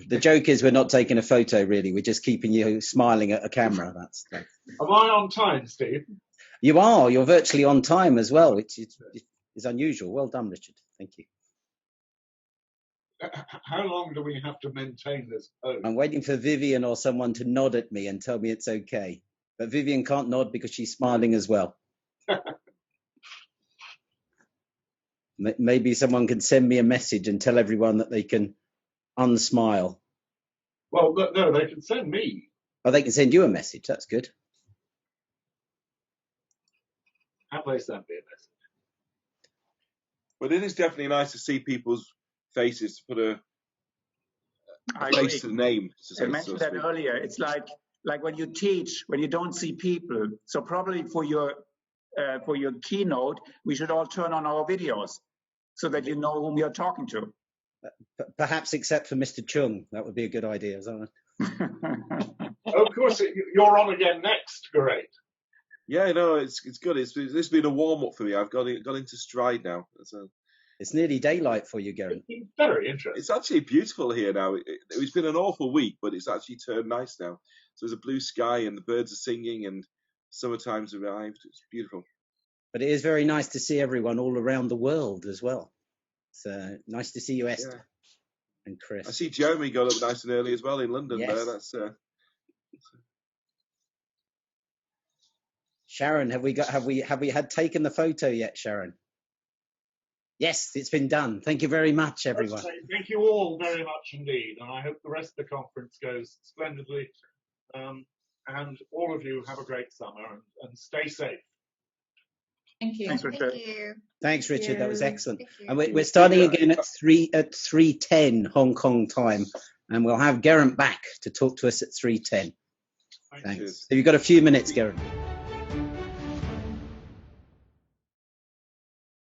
The joke is we're not taking a photo, really. We're just keeping you smiling at a camera. That's.
Am I on time, Steve?
You are. You're virtually on time as well, which is unusual. Well done, Richard. Thank you.
How long do we have to maintain this pose?
I'm waiting for Vivian or someone to nod at me and tell me it's okay. But Vivian can't nod because she's smiling as well. Maybe someone can send me a message and tell everyone that they can unsmile.
Well, no, they can send me.
Oh, they can send you a message. That's good.
Have they sent me a message?
But it is definitely nice to see people's faces, to put a face to the name.
I mentioned that earlier. It's like when you teach, when you don't see people. So probably for your keynote, we should all turn on our videos so that you know whom you're talking to.
Perhaps except for Mr. Jung. That would be a good idea, isn't it?
Of course, you're on again next, Geraint.
Yeah, no, it's good. This has been a warm up for me. I've got into stride now. So
it's nearly daylight for you, Geraint.
It's very interesting.
it's actually beautiful here now. It's been an awful week, but it's actually turned nice now. So there's a blue sky and the birds are singing and summertime's arrived. It's beautiful.
But it is very nice to see everyone all around the world as well. So nice to see you, Esther and Chris.
I see Jeremy got up nice and early as well in London.
Yes.
There, that's.
Sharon, have we had taken the photo yet, Sharon? Yes, it's been done. Thank you very much, everyone.
Thank you all very much indeed, and I hope the rest of the conference goes splendidly. And all of you have a great summer and stay safe.
Thank you.
Thanks, Richard.
Thank you.
Thanks, Richard. That was excellent.
Thank you.
And we're starting again at 3:10 Hong Kong time, and we'll have Geraint back to talk to us at 3:10. Thanks. So you've got a few minutes, Geraint.